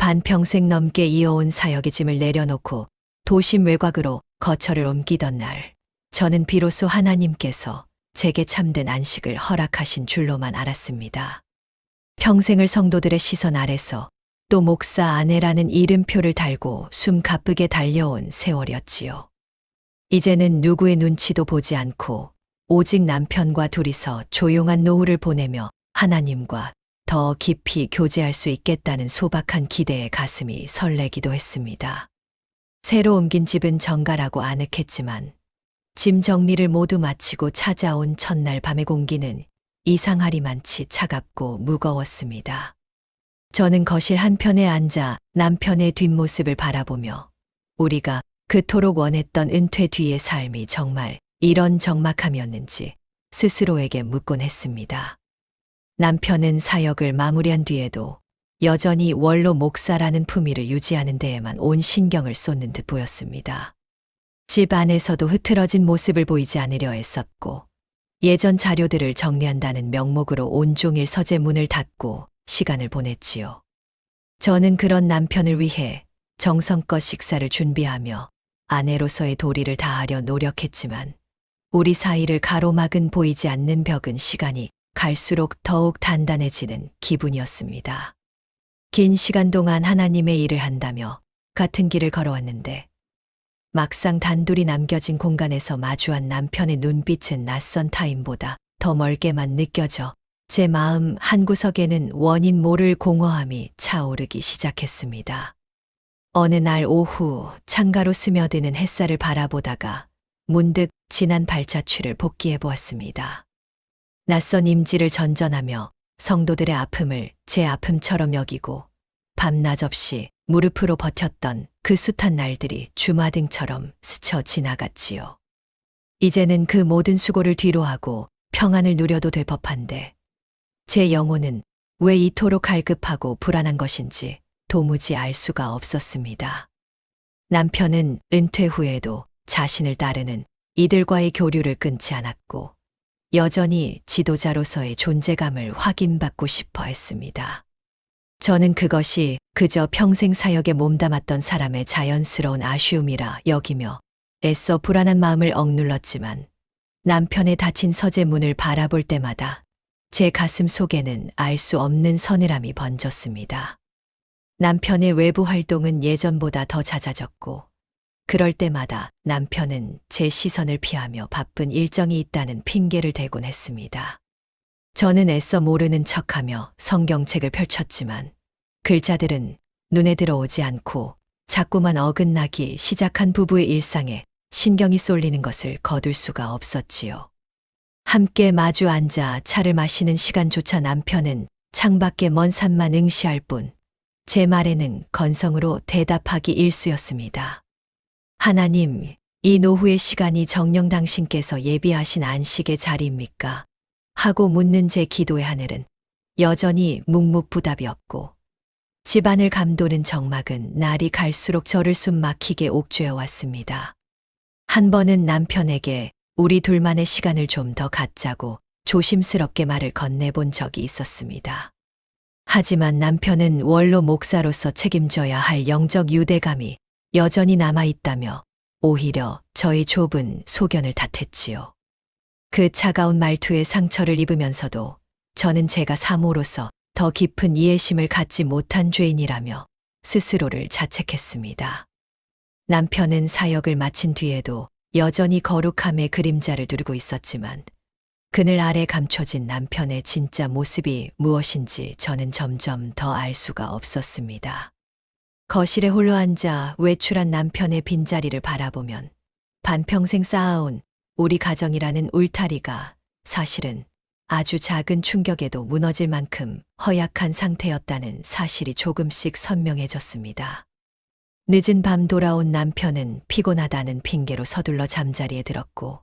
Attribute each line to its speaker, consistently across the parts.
Speaker 1: 반평생 넘게 이어온 사역의 짐을 내려놓고 도심 외곽으로 거처를 옮기던 날, 저는 비로소 하나님께서 제게 참된 안식을 허락하신 줄로만 알았습니다. 평생을 성도들의 시선 아래서 또 목사 아내라는 이름표를 달고 숨 가쁘게 달려온 세월이었지요. 이제는 누구의 눈치도 보지 않고 오직 남편과 둘이서 조용한 노후를 보내며 하나님과 더 깊이 교제할 수 있겠다는 소박한 기대에 가슴이 설레기도 했습니다. 새로 옮긴 집은 정갈하고 아늑했지만 짐 정리를 모두 마치고 찾아온 첫날 밤의 공기는 이상하리만치 차갑고 무거웠습니다. 저는 거실 한편에 앉아 남편의 뒷모습을 바라보며 우리가 그토록 원했던 은퇴 뒤의 삶이 정말 이런 적막함이었는지 스스로에게 묻곤 했습니다. 남편은 사역을 마무리한 뒤에도 여전히 원로 목사라는 품위를 유지하는 데에만 온 신경을 쏟는 듯 보였습니다. 집 안에서도 흐트러진 모습을 보이지 않으려 애썼고 예전 자료들을 정리한다는 명목으로 온종일 서재 문을 닫고 시간을 보냈지요. 저는 그런 남편을 위해 정성껏 식사를 준비하며 아내로서의 도리를 다하려 노력했지만 우리 사이를 가로막은 보이지 않는 벽은 시간이 갈수록 더욱 단단해지는 기분이었습니다. 긴 시간 동안 하나님의 일을 한다며 같은 길을 걸어왔는데 막상 단둘이 남겨진 공간에서 마주한 남편의 눈빛은 낯선 타인보다 더 멀게만 느껴져 제 마음 한구석에는 원인 모를 공허함이 차오르기 시작했습니다. 어느 날 오후 창가로 스며드는 햇살을 바라보다가 문득 지난 발자취를 복기해 보았습니다. 낯선 임지를 전전하며 성도들의 아픔을 제 아픔처럼 여기고 밤낮 없이 무릎으로 버텼던 그 숱한 날들이 주마등처럼 스쳐 지나갔지요. 이제는 그 모든 수고를 뒤로하고 평안을 누려도 될 법한데 제 영혼은 왜 이토록 갈급하고 불안한 것인지 도무지 알 수가 없었습니다. 남편은 은퇴 후에도 자신을 따르는 이들과의 교류를 끊지 않았고 여전히 지도자로서의 존재감을 확인받고 싶어 했습니다. 저는 그것이 그저 평생 사역에 몸담았던 사람의 자연스러운 아쉬움이라 여기며 애써 불안한 마음을 억눌렀지만 남편의 닫힌 서재 문을 바라볼 때마다 제 가슴 속에는 알 수 없는 서늘함이 번졌습니다. 남편의 외부 활동은 예전보다 더 잦아졌고 그럴 때마다 남편은 제 시선을 피하며 바쁜 일정이 있다는 핑계를 대곤 했습니다. 저는 애써 모르는 척하며 성경책을 펼쳤지만 글자들은 눈에 들어오지 않고 자꾸만 어긋나기 시작한 부부의 일상에 신경이 쏠리는 것을 거둘 수가 없었지요. 함께 마주 앉아 차를 마시는 시간조차 남편은 창밖의 먼 산만 응시할 뿐 제 말에는 건성으로 대답하기 일쑤였습니다. 하나님, 이 노후의 시간이 정녕 당신께서 예비하신 안식의 자리입니까? 하고 묻는 제 기도의 하늘은 여전히 묵묵부답이었고 집안을 감도는 정막은 날이 갈수록 저를 숨막히게 옥죄어 왔습니다. 한 번은 남편에게 우리 둘만의 시간을 좀 더 갖자고 조심스럽게 말을 건네본 적이 있었습니다. 하지만 남편은 원로 목사로서 책임져야 할 영적 유대감이 여전히 남아있다며 오히려 저의 좁은 소견을 탓했지요. 그 차가운 말투에 상처를 입으면서도 저는 제가 사모로서 더 깊은 이해심을 갖지 못한 죄인이라며 스스로를 자책했습니다. 남편은 사역을 마친 뒤에도 여전히 거룩함의 그림자를 두르고 있었지만 그늘 아래 감춰진 남편의 진짜 모습이 무엇인지 저는 점점 더 알 수가 없었습니다. 거실에 홀로 앉아 외출한 남편의 빈자리를 바라보면 반평생 쌓아온 우리 가정이라는 울타리가 사실은 아주 작은 충격에도 무너질 만큼 허약한 상태였다는 사실이 조금씩 선명해졌습니다. 늦은 밤 돌아온 남편은 피곤하다는 핑계로 서둘러 잠자리에 들었고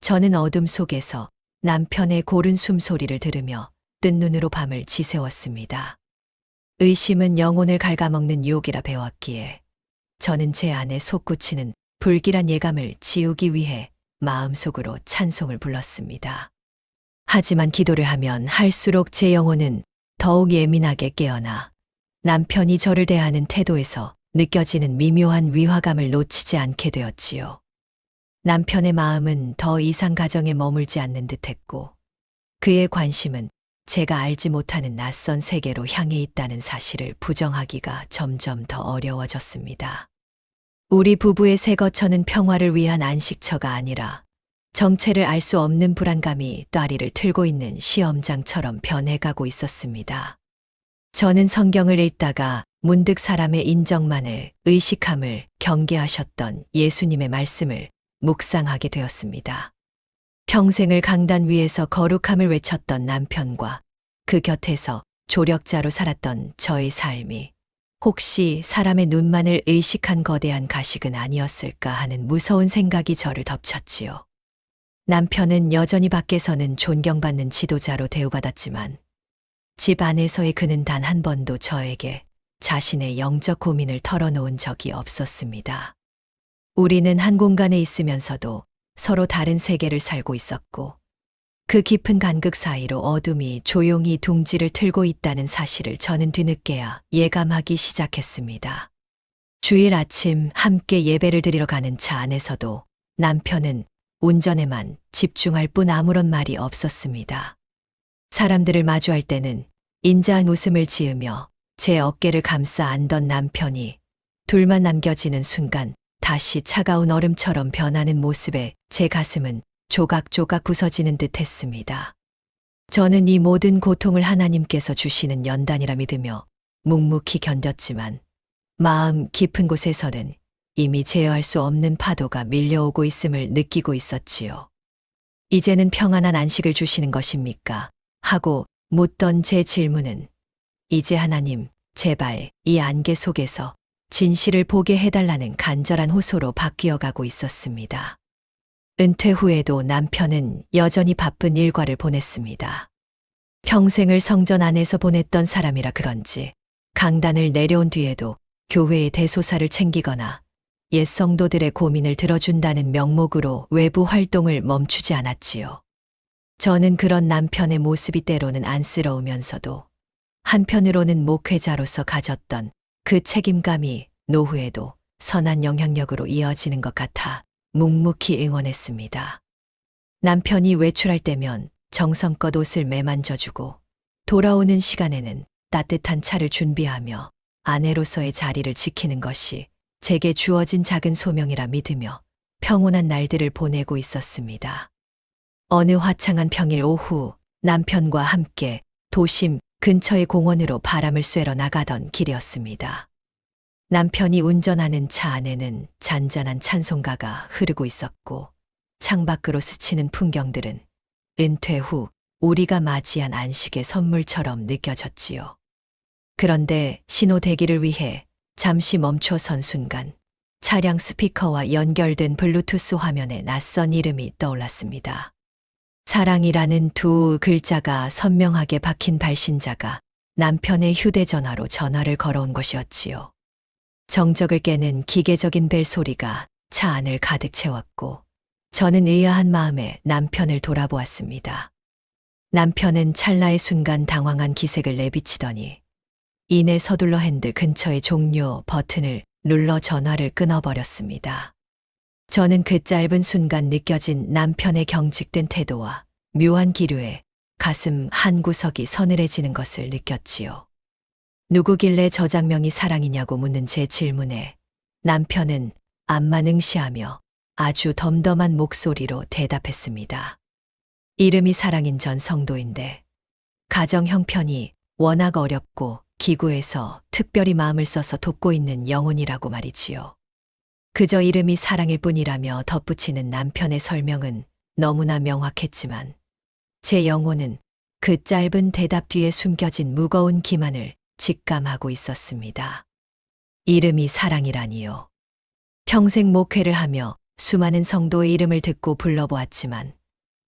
Speaker 1: 저는 어둠 속에서 남편의 고른 숨소리를 들으며 뜬 눈으로 밤을 지새웠습니다. 의심은 영혼을 갉아먹는 유혹이라 배웠기에 저는 제 안에 솟구치는 불길한 예감을 지우기 위해 마음속으로 찬송을 불렀습니다. 하지만 기도를 하면 할수록 제 영혼은 더욱 예민하게 깨어나 남편이 저를 대하는 태도에서 느껴지는 미묘한 위화감을 놓치지 않게 되었지요. 남편의 마음은 더 이상 가정에 머물지 않는 듯했고, 그의 관심은 제가 알지 못하는 낯선 세계로 향해 있다는 사실을 부정하기가 점점 더 어려워졌습니다. 우리 부부의 새 거처는 평화를 위한 안식처가 아니라 정체를 알 수 없는 불안감이 따리를 틀고 있는 시험장처럼 변해가고 있었습니다. 저는 성경을 읽다가 문득 사람의 인정만을, 의식함을 경계하셨던 예수님의 말씀을 묵상하게 되었습니다. 평생을 강단 위에서 거룩함을 외쳤던 남편과 그 곁에서 조력자로 살았던 저의 삶이 혹시 사람의 눈만을 의식한 거대한 가식은 아니었을까 하는 무서운 생각이 저를 덮쳤지요. 남편은 여전히 밖에서는 존경받는 지도자로 대우받았지만 집 안에서의 그는 단 한 번도 저에게 자신의 영적 고민을 털어놓은 적이 없었습니다. 우리는 한 공간에 있으면서도 서로 다른 세계를 살고 있었고, 그 깊은 간극 사이로 어둠이 조용히 둥지를 틀고 있다는 사실을 저는 뒤늦게야 예감하기 시작했습니다. 주일 아침 함께 예배를 드리러 가는 차 안에서도 남편은 운전에만 집중할 뿐 아무런 말이 없었습니다. 사람들을 마주할 때는 인자한 웃음을 지으며 제 어깨를 감싸 안던 남편이 둘만 남겨지는 순간 다시 차가운 얼음처럼 변하는 모습에 제 가슴은 조각조각 부서지는 듯 했습니다. 저는 이 모든 고통을 하나님께서 주시는 연단이라 믿으며 묵묵히 견뎠지만 마음 깊은 곳에서는 이미 제어할 수 없는 파도가 밀려오고 있음을 느끼고 있었지요. 이제는 평안한 안식을 주시는 것입니까? 하고 묻던 제 질문은 이제 하나님, 제발 이 안개 속에서 진실을 보게 해달라는 간절한 호소로 바뀌어가고 있었습니다. 은퇴 후에도 남편은 여전히 바쁜 일과를 보냈습니다. 평생을 성전 안에서 보냈던 사람이라 그런지 강단을 내려온 뒤에도 교회의 대소사를 챙기거나 옛 성도들의 고민을 들어준다는 명목으로 외부 활동을 멈추지 않았지요. 저는 그런 남편의 모습이 때로는 안쓰러우면서도 한편으로는 목회자로서 가졌던 그 책임감이 노후에도 선한 영향력으로 이어지는 것 같아 묵묵히 응원했습니다. 남편이 외출할 때면 정성껏 옷을 매만져주고 돌아오는 시간에는 따뜻한 차를 준비하며 아내로서의 자리를 지키는 것이 제게 주어진 작은 소명이라 믿으며 평온한 날들을 보내고 있었습니다. 어느 화창한 평일 오후 남편과 함께 도심 근처의 공원으로 바람을 쐬러 나가던 길이었습니다. 남편이 운전하는 차 안에는 잔잔한 찬송가가 흐르고 있었고 창밖으로 스치는 풍경들은 은퇴 후 우리가 맞이한 안식의 선물처럼 느껴졌지요. 그런데 신호 대기를 위해 잠시 멈춰 선 순간 차량 스피커와 연결된 블루투스 화면에 낯선 이름이 떠올랐습니다. 사랑이라는 두 글자가 선명하게 박힌 발신자가 남편의 휴대전화로 전화를 걸어온 것이었지요. 정적을 깨는 기계적인 벨소리가 차 안을 가득 채웠고 저는 의아한 마음에 남편을 돌아보았습니다. 남편은 찰나의 순간 당황한 기색을 내비치더니 이내 서둘러 핸들 근처의 종료 버튼을 눌러 전화를 끊어버렸습니다. 저는 그 짧은 순간 느껴진 남편의 경직된 태도와 묘한 기류에 가슴 한 구석이 서늘해지는 것을 느꼈지요. 누구길래 저 장면이 사랑이냐고 묻는 제 질문에 남편은 앞만 응시하며 아주 덤덤한 목소리로 대답했습니다. 이름이 사랑인 전 성도인데 가정 형편이 워낙 어렵고 기구해서 특별히 마음을 써서 돕고 있는 영혼이라고 말이지요. 그저 이름이 사랑일 뿐이라며 덧붙이는 남편의 설명은 너무나 명확했지만 제 영혼은 그 짧은 대답 뒤에 숨겨진 무거운 기만을 직감하고 있었습니다. 이름이 사랑이라니요. 평생 목회를 하며 수많은 성도의 이름을 듣고 불러보았지만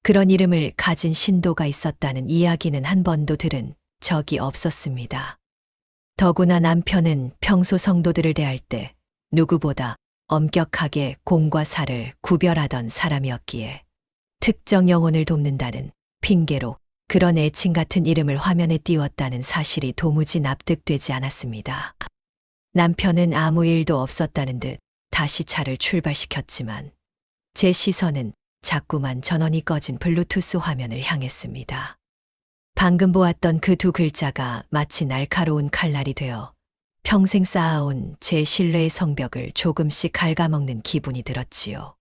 Speaker 1: 그런 이름을 가진 신도가 있었다는 이야기는 한 번도 들은 적이 없었습니다. 더구나 남편은 평소 성도들을 대할 때 누구보다 엄격하게 공과 사를 구별하던 사람이었기에 특정 영혼을 돕는다는 핑계로 그런 애칭 같은 이름을 화면에 띄웠다는 사실이 도무지 납득되지 않았습니다. 남편은 아무 일도 없었다는 듯 다시 차를 출발시켰지만 제 시선은 자꾸만 전원이 꺼진 블루투스 화면을 향했습니다. 방금 보았던 그 두 글자가 마치 날카로운 칼날이 되어 평생 쌓아온 제 신뢰의 성벽을 조금씩 갉아먹는 기분이 들었지요.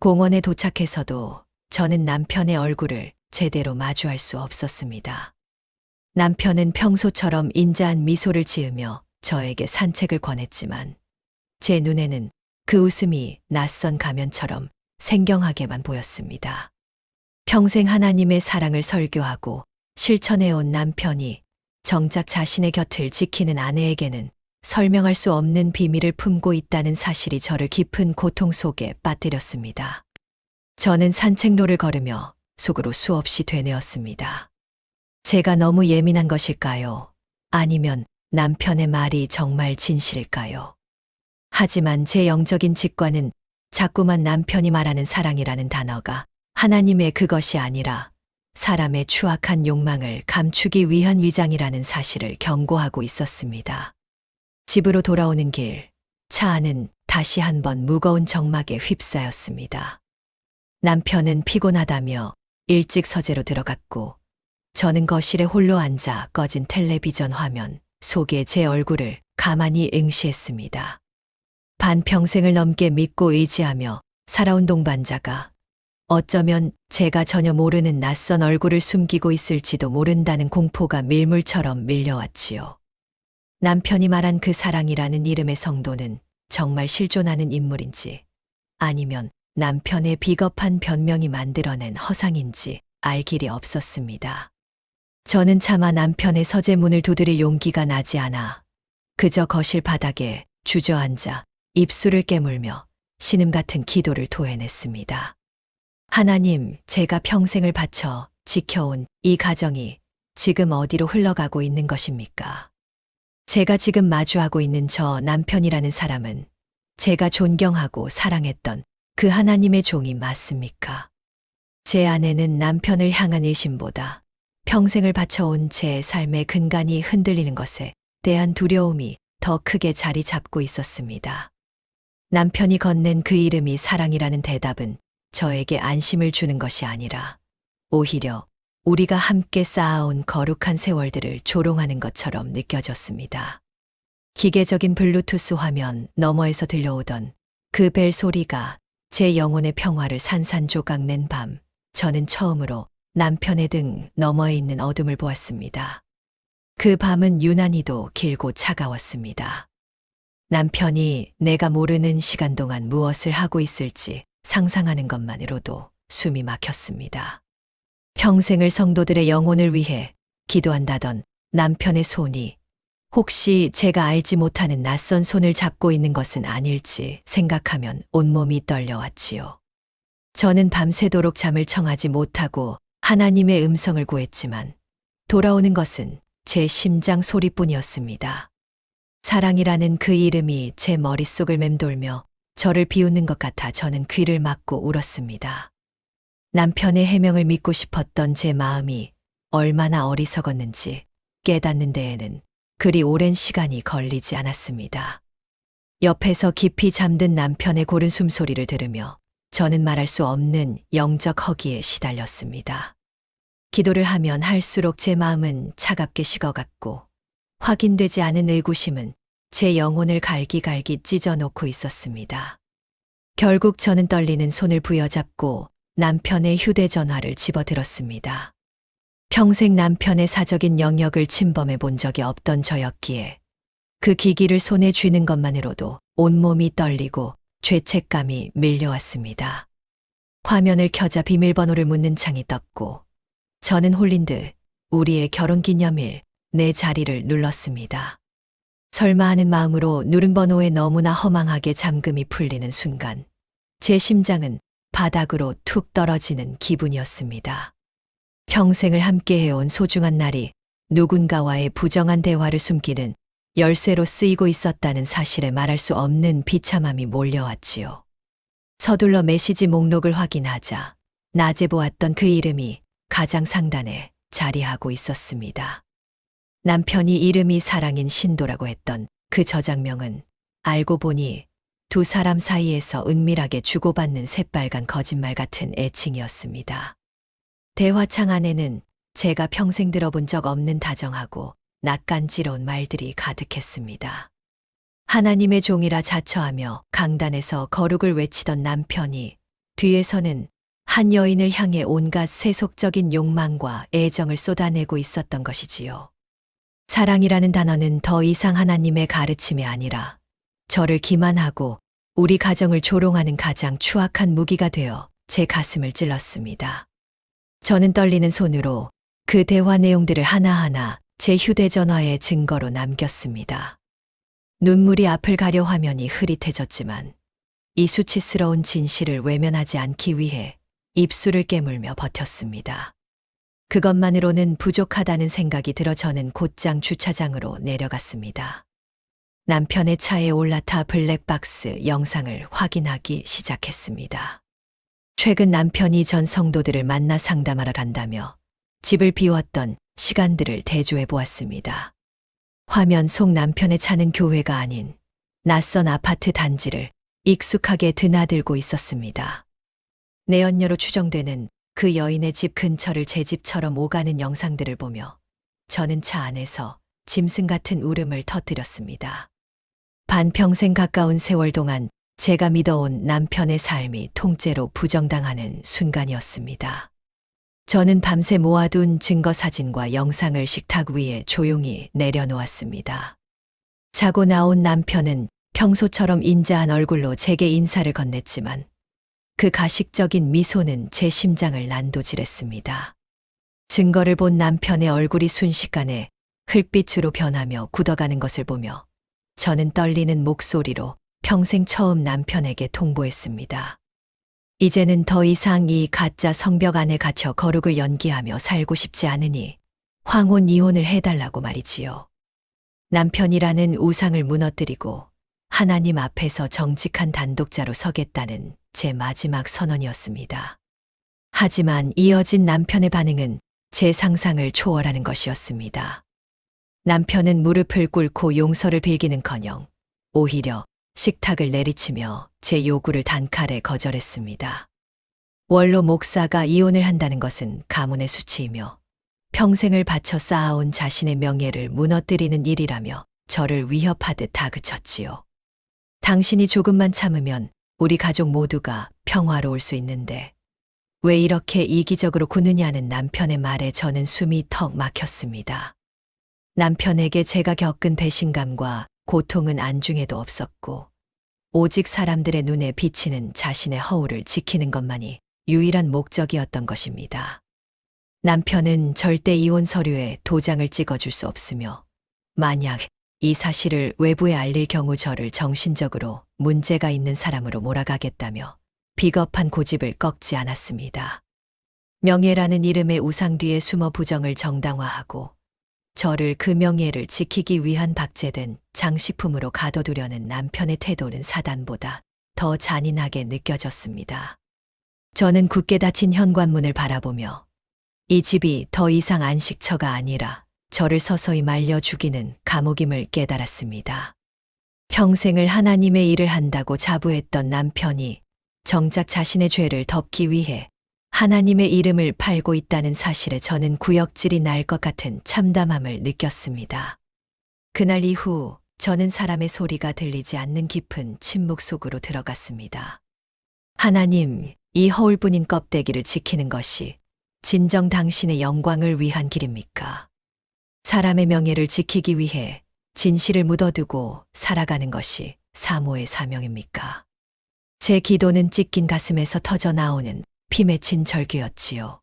Speaker 1: 공원에 도착해서도 저는 남편의 얼굴을 제대로 마주할 수 없었습니다. 남편은 평소처럼 인자한 미소를 지으며 저에게 산책을 권했지만 제 눈에는 그 웃음이 낯선 가면처럼 생경하게만 보였습니다. 평생 하나님의 사랑을 설교하고 실천해온 남편이 정작 자신의 곁을 지키는 아내에게는 설명할 수 없는 비밀을 품고 있다는 사실이 저를 깊은 고통 속에 빠뜨렸습니다. 저는 산책로를 걸으며 속으로 수없이 되뇌었습니다. 제가 너무 예민한 것일까요? 아니면 남편의 말이 정말 진실일까요? 하지만 제 영적인 직관은 자꾸만 남편이 말하는 사랑이라는 단어가 하나님의 그것이 아니라 사람의 추악한 욕망을 감추기 위한 위장이라는 사실을 경고하고 있었습니다. 집으로 돌아오는 길, 차 안은 다시 한번 무거운 정막에 휩싸였습니다. 남편은 피곤하다며 일찍 서재로 들어갔고 저는 거실에 홀로 앉아 꺼진 텔레비전 화면 속에 제 얼굴을 가만히 응시했습니다. 반평생을 넘게 믿고 의지하며 살아온 동반자가 어쩌면 제가 전혀 모르는 낯선 얼굴을 숨기고 있을지도 모른다는 공포가 밀물처럼 밀려왔지요. 남편이 말한 그 사랑이라는 이름의 성도는 정말 실존하는 인물인지 아니면 남편의 비겁한 변명이 만들어낸 허상인지 알 길이 없었습니다. 저는 차마 남편의 서재 문을 두드릴 용기가 나지 않아 그저 거실 바닥에 주저앉아 입술을 깨물며 신음 같은 기도를 토해냈습니다. 하나님, 제가 평생을 바쳐 지켜온 이 가정이 지금 어디로 흘러가고 있는 것입니까? 제가 지금 마주하고 있는 저 남편이라는 사람은 제가 존경하고 사랑했던 그 하나님의 종이 맞습니까? 제 안에는 남편을 향한 의심보다 평생을 바쳐온 제 삶의 근간이 흔들리는 것에 대한 두려움이 더 크게 자리 잡고 있었습니다. 남편이 건넨 그 이름이 사랑이라는 대답은 저에게 안심을 주는 것이 아니라 오히려 우리가 함께 쌓아온 거룩한 세월들을 조롱하는 것처럼 느껴졌습니다. 기계적인 블루투스 화면 너머에서 들려오던 그 벨 소리가 제 영혼의 평화를 산산조각 낸 밤, 저는 처음으로 남편의 등 너머에 있는 어둠을 보았습니다. 그 밤은 유난히도 길고 차가웠습니다. 남편이 내가 모르는 시간 동안 무엇을 하고 있을지 상상하는 것만으로도 숨이 막혔습니다. 평생을 성도들의 영혼을 위해 기도한다던 남편의 손이 혹시 제가 알지 못하는 낯선 손을 잡고 있는 것은 아닐지 생각하면 온몸이 떨려왔지요. 저는 밤새도록 잠을 청하지 못하고 하나님의 음성을 구했지만 돌아오는 것은 제 심장 소리뿐이었습니다. 사랑이라는 그 이름이 제 머릿속을 맴돌며 저를 비웃는 것 같아 저는 귀를 막고 울었습니다. 남편의 해명을 믿고 싶었던 제 마음이 얼마나 어리석었는지 깨닫는 데에는 그리 오랜 시간이 걸리지 않았습니다. 옆에서 깊이 잠든 남편의 고른 숨소리를 들으며 저는 말할 수 없는 영적 허기에 시달렸습니다. 기도를 하면 할수록 제 마음은 차갑게 식어갔고 확인되지 않은 의구심은 제 영혼을 갈기갈기 찢어놓고 있었습니다. 결국 저는 떨리는 손을 부여잡고 남편의 휴대전화를 집어들었습니다. 평생 남편의 사적인 영역을 침범해 본 적이 없던 저였기에 그 기기를 손에 쥐는 것만으로도 온몸이 떨리고 죄책감이 밀려왔습니다. 화면을 켜자 비밀번호를 묻는 창이 떴고 저는 홀린 듯 우리의 결혼기념일 내 자리를 눌렀습니다. 설마 하는 마음으로 누른 번호에 너무나 허망하게 잠금이 풀리는 순간 제 심장은 바닥으로 툭 떨어지는 기분이었습니다. 평생을 함께해온 소중한 날이 누군가와의 부정한 대화를 숨기는 열쇠로 쓰이고 있었다는 사실에 말할 수 없는 비참함이 몰려왔지요. 서둘러 메시지 목록을 확인하자 낮에 보았던 그 이름이 가장 상단에 자리하고 있었습니다. 남편이 이름이 사랑인 신도라고 했던 그 저장명은 알고 보니 두 사람 사이에서 은밀하게 주고받는 새빨간 거짓말 같은 애칭이었습니다. 대화창 안에는 제가 평생 들어본 적 없는 다정하고 낯간지러운 말들이 가득했습니다. 하나님의 종이라 자처하며 강단에서 거룩을 외치던 남편이 뒤에서는 한 여인을 향해 온갖 세속적인 욕망과 애정을 쏟아내고 있었던 것이지요. 사랑이라는 단어는 더 이상 하나님의 가르침이 아니라 저를 기만하고 우리 가정을 조롱하는 가장 추악한 무기가 되어 제 가슴을 찔렀습니다. 저는 떨리는 손으로 그 대화 내용들을 하나하나 제 휴대전화에 증거로 남겼습니다. 눈물이 앞을 가려 화면이 흐릿해졌지만 이 수치스러운 진실을 외면하지 않기 위해 입술을 깨물며 버텼습니다. 그것만으로는 부족하다는 생각이 들어 저는 곧장 주차장으로 내려갔습니다. 남편의 차에 올라타 블랙박스 영상을 확인하기 시작했습니다. 최근 남편이 전 성도들을 만나 상담하러 간다며 집을 비웠던 시간들을 대조해 보았습니다. 화면 속 남편의 차는 교회가 아닌 낯선 아파트 단지를 익숙하게 드나들고 있었습니다. 내연녀로 추정되는 그 여인의 집 근처를 제 집처럼 오가는 영상들을 보며 저는 차 안에서 짐승 같은 울음을 터뜨렸습니다. 반평생 가까운 세월 동안 제가 믿어온 남편의 삶이 통째로 부정당하는 순간이었습니다. 저는 밤새 모아둔 증거 사진과 영상을 식탁 위에 조용히 내려놓았습니다. 자고 나온 남편은 평소처럼 인자한 얼굴로 제게 인사를 건넸지만 그 가식적인 미소는 제 심장을 난도질했습니다. 증거를 본 남편의 얼굴이 순식간에 흙빛으로 변하며 굳어가는 것을 보며 저는 떨리는 목소리로 평생 처음 남편에게 통보했습니다. 이제는 더 이상 이 가짜 성벽 안에 갇혀 거룩을 연기하며 살고 싶지 않으니 황혼 이혼을 해달라고 말이지요. 남편이라는 우상을 무너뜨리고 하나님 앞에서 정직한 단독자로 서겠다는 제 마지막 선언이었습니다. 하지만 이어진 남편의 반응은 제 상상을 초월하는 것이었습니다. 남편은 무릎을 꿇고 용서를 빌기는커녕 오히려 식탁을 내리치며 제 요구를 단칼에 거절했습니다. 원로 목사가 이혼을 한다는 것은 가문의 수치이며 평생을 바쳐 쌓아온 자신의 명예를 무너뜨리는 일이라며 저를 위협하듯 다그쳤지요. 당신이 조금만 참으면 우리 가족 모두가 평화로울 수 있는데 왜 이렇게 이기적으로 구느냐는 남편의 말에 저는 숨이 턱 막혔습니다. 남편에게 제가 겪은 배신감과 고통은 안중에도 없었고 오직 사람들의 눈에 비치는 자신의 허울을 지키는 것만이 유일한 목적이었던 것입니다. 남편은 절대 이혼 서류에 도장을 찍어줄 수 없으며 만약 이 사실을 외부에 알릴 경우 저를 정신적으로 문제가 있는 사람으로 몰아가겠다며 비겁한 고집을 꺾지 않았습니다. 명예라는 이름의 우상 뒤에 숨어 부정을 정당화하고 저를 그 명예를 지키기 위한 박제된 장식품으로 가둬두려는 남편의 태도는 사단보다 더 잔인하게 느껴졌습니다. 저는 굳게 닫힌 현관문을 바라보며 이 집이 더 이상 안식처가 아니라 저를 서서히 말려 죽이는 감옥임을 깨달았습니다. 평생을 하나님의 일을 한다고 자부했던 남편이 정작 자신의 죄를 덮기 위해 하나님의 이름을 팔고 있다는 사실에 저는 구역질이 날 것 같은 참담함을 느꼈습니다. 그날 이후 저는 사람의 소리가 들리지 않는 깊은 침묵 속으로 들어갔습니다. 하나님, 이 허울뿐인 껍데기를 지키는 것이 진정 당신의 영광을 위한 길입니까? 사람의 명예를 지키기 위해 진실을 묻어두고 살아가는 것이 사모의 사명입니까? 제 기도는 찢긴 가슴에서 터져 나오는 피 맺힌 절규였지요.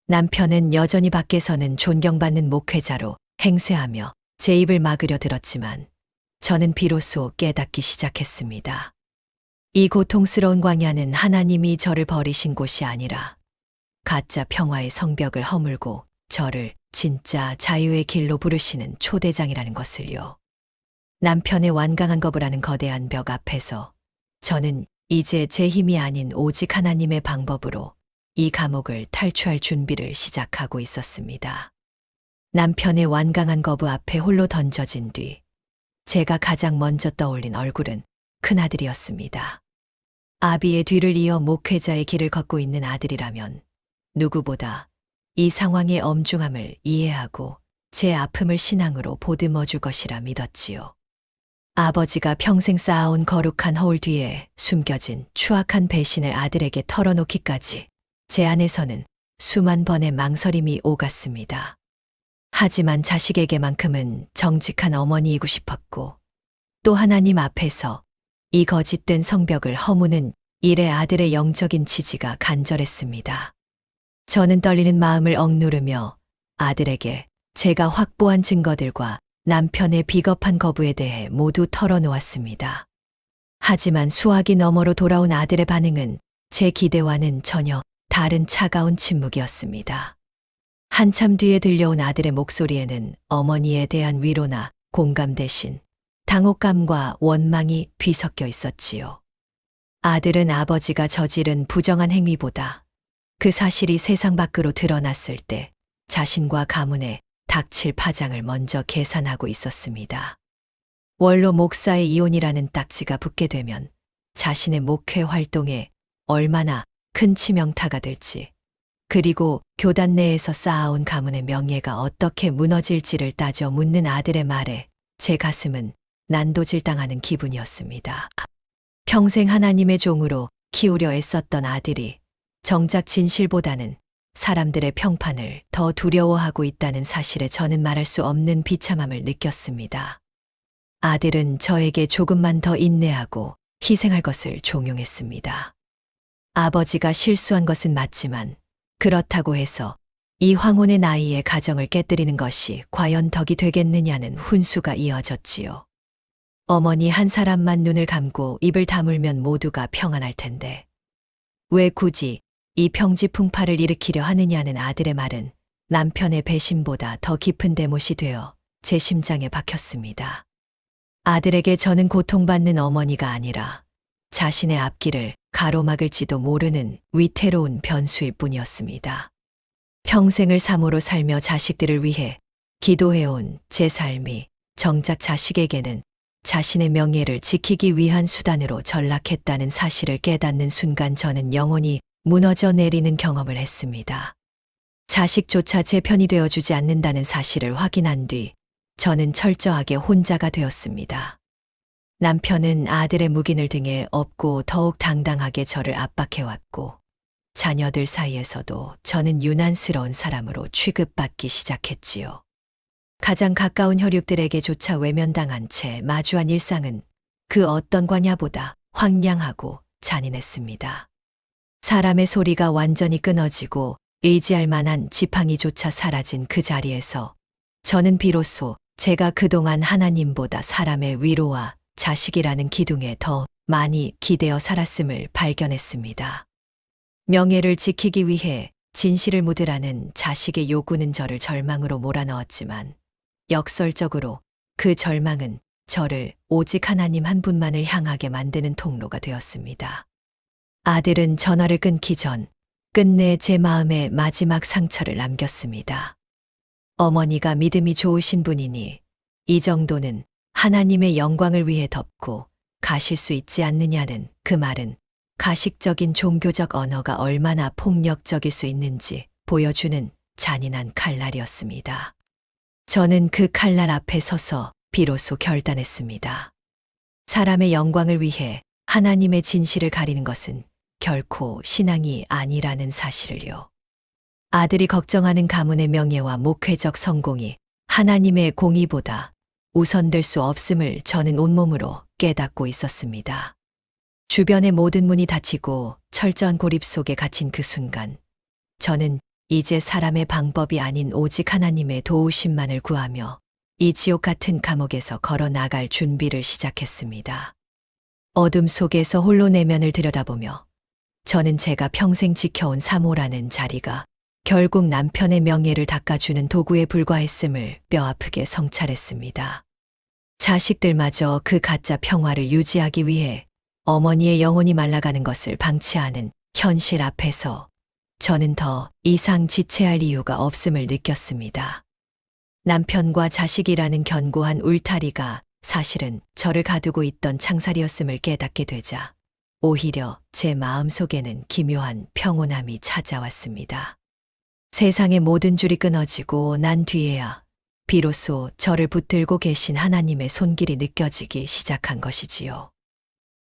Speaker 1: 남편은 여전히 밖에서는 존경받는 목회자로 행세하며 제 입을 막으려 들었지만 저는 비로소 깨닫기 시작했습니다. 이 고통스러운 광야는 하나님이 저를 버리신 곳이 아니라 가짜 평화의 성벽을 허물고 저를 진짜 자유의 길로 부르시는 초대장이라는 것을요. 남편의 완강한 거부라는 거대한 벽 앞에서 저는 이제 제 힘이 아닌 오직 하나님의 방법으로 이 감옥을 탈출할 준비를 시작하고 있었습니다. 남편의 완강한 거부 앞에 홀로 던져진 뒤 제가 가장 먼저 떠올린 얼굴은 큰아들이었습니다. 아비의 뒤를 이어 목회자의 길을 걷고 있는 아들이라면 누구보다 이 상황의 엄중함을 이해하고 제 아픔을 신앙으로 보듬어 줄 것이라 믿었지요. 아버지가 평생 쌓아온 거룩한 허울 뒤에 숨겨진 추악한 배신을 아들에게 털어놓기까지 제 안에서는 수만 번의 망설임이 오갔습니다. 하지만 자식에게만큼은 정직한 어머니이고 싶었고 또 하나님 앞에서 이 거짓된 성벽을 허무는 일의 아들의 영적인 지지가 간절했습니다. 저는 떨리는 마음을 억누르며 아들에게 제가 확보한 증거들과 남편의 비겁한 거부에 대해 모두 털어놓았습니다. 하지만 수화기 너머로 돌아온 아들의 반응은 제 기대와는 전혀 다른 차가운 침묵이었습니다. 한참 뒤에 들려온 아들의 목소리에는 어머니에 대한 위로나 공감 대신 당혹감과 원망이 뒤섞여 있었지요. 아들은 아버지가 저지른 부정한 행위보다 그 사실이 세상 밖으로 드러났을 때 자신과 가문에 닥칠 파장을 먼저 계산하고 있었습니다. 원로 목사의 이혼이라는 딱지가 붙게 되면 자신의 목회 활동에 얼마나 큰 치명타가 될지, 그리고 교단 내에서 쌓아온 가문의 명예가 어떻게 무너질지를 따져 묻는 아들의 말에 제 가슴은 난도질당하는 기분이었습니다. 평생 하나님의 종으로 키우려 애썼던 아들이 정작 진실보다는 사람들의 평판을 더 두려워하고 있다는 사실에 저는 말할 수 없는 비참함을 느꼈습니다. 아들은 저에게 조금만 더 인내하고 희생할 것을 종용했습니다. 아버지가 실수한 것은 맞지만 그렇다고 해서 이 황혼의 나이에 가정을 깨뜨리는 것이 과연 덕이 되겠느냐는 훈수가 이어졌지요. 어머니 한 사람만 눈을 감고 입을 다물면 모두가 평안할 텐데 왜 굳이 이 평지풍파를 일으키려 하느냐는 아들의 말은 남편의 배신보다 더 깊은 대못이 되어 제 심장에 박혔습니다. 아들에게 저는 고통받는 어머니가 아니라 자신의 앞길을 가로막을지도 모르는 위태로운 변수일 뿐이었습니다. 평생을 사모로 살며 자식들을 위해 기도해온 제 삶이 정작 자식에게는 자신의 명예를 지키기 위한 수단으로 전락했다는 사실을 깨닫는 순간 저는 영혼이 무너져 내리는 경험을 했습니다. 자식조차 제 편이 되어주지 않는다는 사실을 확인한 뒤 저는 철저하게 혼자가 되었습니다. 남편은 아들의 묵인을 등에 업고 더욱 당당하게 저를 압박해왔고 자녀들 사이에서도 저는 유난스러운 사람으로 취급받기 시작했지요. 가장 가까운 혈육들에게조차 외면당한 채 마주한 일상은 그 어떤 과냐보다 황량하고 잔인했습니다. 사람의 소리가 완전히 끊어지고 의지할 만한 지팡이조차 사라진 그 자리에서 저는 비로소 제가 그동안 하나님보다 사람의 위로와 자식이라는 기둥에 더 많이 기대어 살았음을 발견했습니다. 명예를 지키기 위해 진실을 묻으라는 자식의 요구는 저를 절망으로 몰아넣었지만 역설적으로 그 절망은 저를 오직 하나님 한 분만을 향하게 만드는 통로가 되었습니다. 아들은 전화를 끊기 전 끝내 제 마음에 마지막 상처를 남겼습니다. 어머니가 믿음이 좋으신 분이니 이 정도는 하나님의 영광을 위해 덮고 가실 수 있지 않느냐는 그 말은 가식적인 종교적 언어가 얼마나 폭력적일 수 있는지 보여주는 잔인한 칼날이었습니다. 저는 그 칼날 앞에 서서 비로소 결단했습니다. 사람의 영광을 위해 하나님의 진실을 가리는 것은 결코 신앙이 아니라는 사실을요. 아들이 걱정하는 가문의 명예와 목회적 성공이 하나님의 공의보다 우선될 수 없음을 저는 온몸으로 깨닫고 있었습니다. 주변의 모든 문이 닫히고 철저한 고립 속에 갇힌 그 순간, 저는 이제 사람의 방법이 아닌 오직 하나님의 도우심만을 구하며 이 지옥 같은 감옥에서 걸어 나갈 준비를 시작했습니다. 어둠 속에서 홀로 내면을 들여다보며 저는 제가 평생 지켜온 사모라는 자리가 결국 남편의 명예를 닦아주는 도구에 불과했음을 뼈아프게 성찰했습니다. 자식들마저 그 가짜 평화를 유지하기 위해 어머니의 영혼이 말라가는 것을 방치하는 현실 앞에서 저는 더 이상 지체할 이유가 없음을 느꼈습니다. 남편과 자식이라는 견고한 울타리가 사실은 저를 가두고 있던 창살이었음을 깨닫게 되자 오히려 제 마음속에는 기묘한 평온함이 찾아왔습니다. 세상의 모든 줄이 끊어지고 난 뒤에야 비로소 저를 붙들고 계신 하나님의 손길이 느껴지기 시작한 것이지요.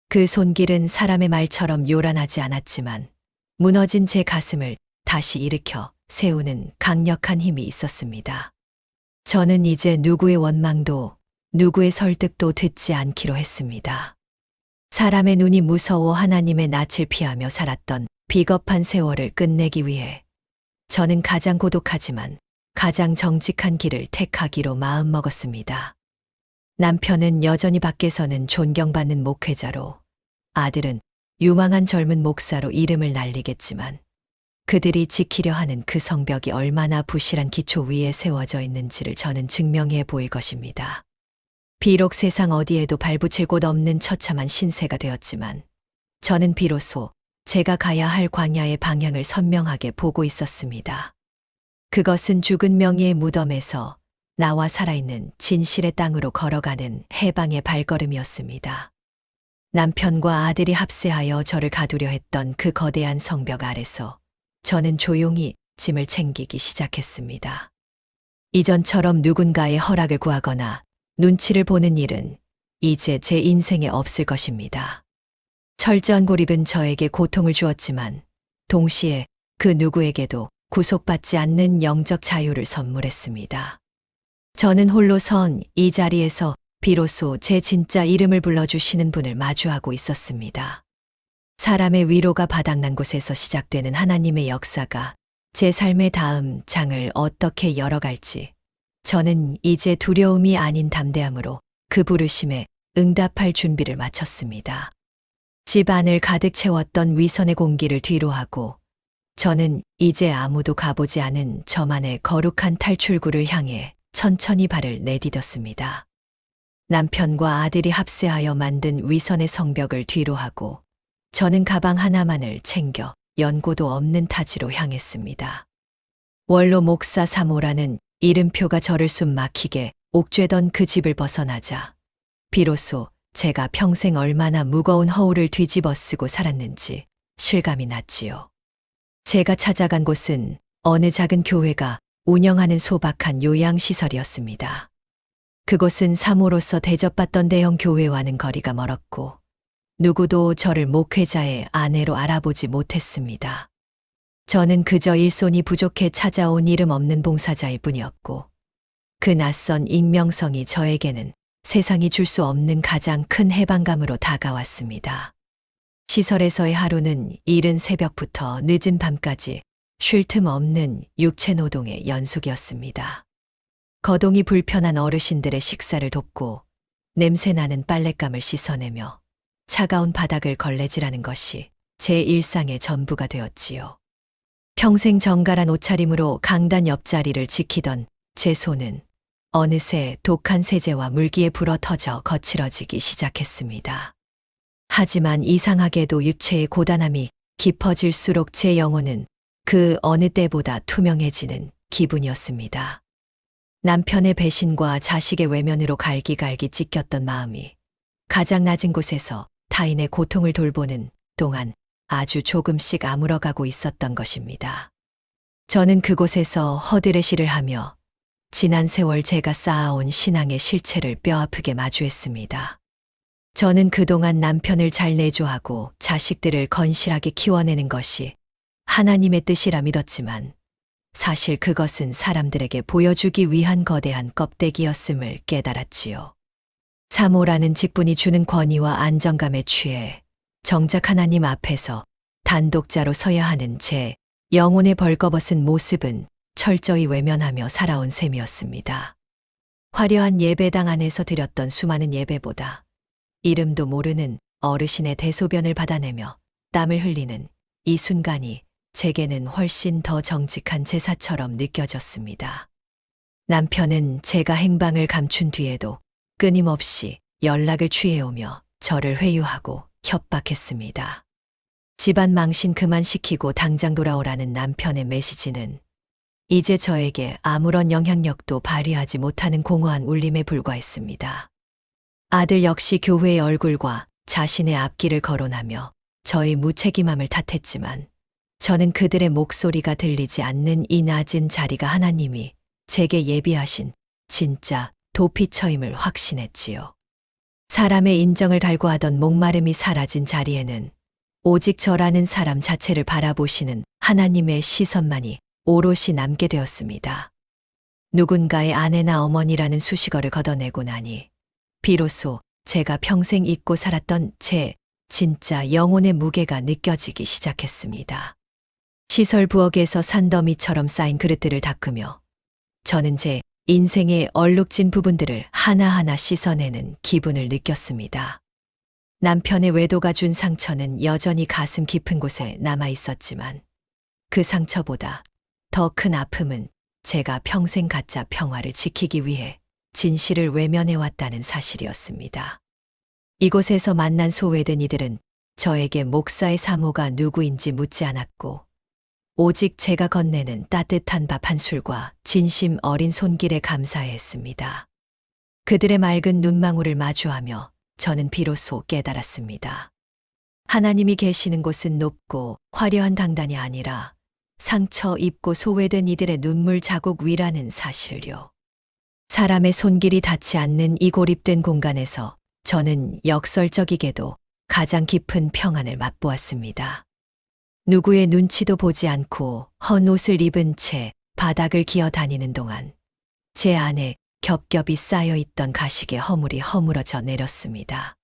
Speaker 1: 그 손길은 사람의 말처럼 요란하지 않았지만 무너진 제 가슴을 다시 일으켜 세우는 강력한 힘이 있었습니다. 저는 이제 누구의 원망도 누구의 설득도 듣지 않기로 했습니다. 사람의 눈이 무서워 하나님의 낯을 피하며 살았던 비겁한 세월을 끝내기 위해 저는 가장 고독하지만 가장 정직한 길을 택하기로 마음먹었습니다. 남편은 여전히 밖에서는 존경받는 목회자로, 아들은 유망한 젊은 목사로 이름을 날리겠지만 그들이 지키려 하는 그 성벽이 얼마나 부실한 기초 위에 세워져 있는지를 저는 증명해 보일 것입니다. 비록 세상 어디에도 발붙일 곳 없는 처참한 신세가 되었지만 저는 비로소 제가 가야 할 광야의 방향을 선명하게 보고 있었습니다. 그것은 죽은 명예의 무덤에서 나와 살아있는 진실의 땅으로 걸어가는 해방의 발걸음이었습니다. 남편과 아들이 합세하여 저를 가두려 했던 그 거대한 성벽 아래서 저는 조용히 짐을 챙기기 시작했습니다. 이전처럼 누군가의 허락을 구하거나 눈치를 보는 일은 이제 제 인생에 없을 것입니다. 철저한 고립은 저에게 고통을 주었지만 동시에 그 누구에게도 구속받지 않는 영적 자유를 선물했습니다. 저는 홀로 선 이 자리에서 비로소 제 진짜 이름을 불러주시는 분을 마주하고 있었습니다. 사람의 위로가 바닥난 곳에서 시작되는 하나님의 역사가 제 삶의 다음 장을 어떻게 열어갈지 저는 이제 두려움이 아닌 담대함으로 그 부르심에 응답할 준비를 마쳤습니다. 집 안을 가득 채웠던 위선의 공기를 뒤로하고 저는 이제 아무도 가보지 않은 저만의 거룩한 탈출구를 향해 천천히 발을 내디뎠습니다. 남편과 아들이 합세하여 만든 위선의 성벽을 뒤로하고 저는 가방 하나만을 챙겨 연고도 없는 타지로 향했습니다. 원로 목사 사모라는 이름표가 저를 숨막히게 옥죄던 그 집을 벗어나자 비로소 제가 평생 얼마나 무거운 허울을 뒤집어 쓰고 살았는지 실감이 났지요. 제가 찾아간 곳은 어느 작은 교회가 운영하는 소박한 요양시설이었습니다. 그곳은 사모로서 대접받던 대형 교회와는 거리가 멀었고 누구도 저를 목회자의 아내로 알아보지 못했습니다. 저는 그저 일손이 부족해 찾아온 이름 없는 봉사자일 뿐이었고 그 낯선 익명성이 저에게는 세상이 줄 수 없는 가장 큰 해방감으로 다가왔습니다. 시설에서의 하루는 이른 새벽부터 늦은 밤까지 쉴 틈 없는 육체 노동의 연속이었습니다. 거동이 불편한 어르신들의 식사를 돕고 냄새나는 빨랫감을 씻어내며 차가운 바닥을 걸레질하는 것이 제 일상의 전부가 되었지요. 평생 정갈한 옷차림으로 강단 옆자리를 지키던 제 손은 어느새 독한 세제와 물기에 불어 터져 거칠어지기 시작했습니다. 하지만 이상하게도 육체의 고단함이 깊어질수록 제 영혼은 그 어느 때보다 투명해지는 기분이었습니다. 남편의 배신과 자식의 외면으로 갈기갈기 찢겼던 마음이 가장 낮은 곳에서 타인의 고통을 돌보는 동안 아주 조금씩 아물어가고 있었던 것입니다. 저는 그곳에서 허드레시를 하며 지난 세월 제가 쌓아온 신앙의 실체를 뼈아프게 마주했습니다. 저는 그동안 남편을 잘 내조하고 자식들을 건실하게 키워내는 것이 하나님의 뜻이라 믿었지만 사실 그것은 사람들에게 보여주기 위한 거대한 껍데기였음을 깨달았지요. 사모라는 직분이 주는 권위와 안정감에 취해 정작 하나님 앞에서 단독자로 서야 하는 제 영혼의 벌거벗은 모습은 철저히 외면하며 살아온 셈이었습니다. 화려한 예배당 안에서 드렸던 수많은 예배보다 이름도 모르는 어르신의 대소변을 받아내며 땀을 흘리는 이 순간이 제게는 훨씬 더 정직한 제사처럼 느껴졌습니다. 남편은 제가 행방을 감춘 뒤에도 끊임없이 연락을 취해오며 저를 회유하고 협박했습니다. 집안 망신 그만 시키고 당장 돌아오라는 남편의 메시지는 이제 저에게 아무런 영향력도 발휘하지 못하는 공허한 울림에 불과했습니다. 아들 역시 교회의 얼굴과 자신의 앞길을 거론하며 저의 무책임함을 탓했지만 저는 그들의 목소리가 들리지 않는 이 낮은 자리가 하나님이 제게 예비하신 진짜 도피처임을 확신했지요. 사람의 인정을 갈구하던 목마름이 사라진 자리에는 오직 저라는 사람 자체를 바라보시는 하나님의 시선만이 오롯이 남게 되었습니다. 누군가의 아내나 어머니라는 수식어를 걷어내고 나니 비로소 제가 평생 잊고 살았던 제 진짜 영혼의 무게가 느껴지기 시작했습니다. 시설 부엌에서 산더미처럼 쌓인 그릇들을 닦으며 저는 제 인생의 얼룩진 부분들을 하나하나 씻어내는 기분을 느꼈습니다. 남편의 외도가 준 상처는 여전히 가슴 깊은 곳에 남아 있었지만 그 상처보다 더 큰 아픔은 제가 평생 가짜 평화를 지키기 위해 진실을 외면해왔다는 사실이었습니다. 이곳에서 만난 소외된 이들은 저에게 목사의 사모가 누구인지 묻지 않았고 오직 제가 건네는 따뜻한 밥 한 술과 진심 어린 손길에 감사했습니다. 그들의 맑은 눈망울을 마주하며 저는 비로소 깨달았습니다. 하나님이 계시는 곳은 높고 화려한 당단이 아니라 상처 입고 소외된 이들의 눈물 자국 위라는 사실요. 사람의 손길이 닿지 않는 이 고립된 공간에서 저는 역설적이게도 가장 깊은 평안을 맛보았습니다. 누구의 눈치도 보지 않고 헌 옷을 입은 채 바닥을 기어 다니는 동안 제 안에 겹겹이 쌓여있던 가식의 허물이 허물어져 내렸습니다.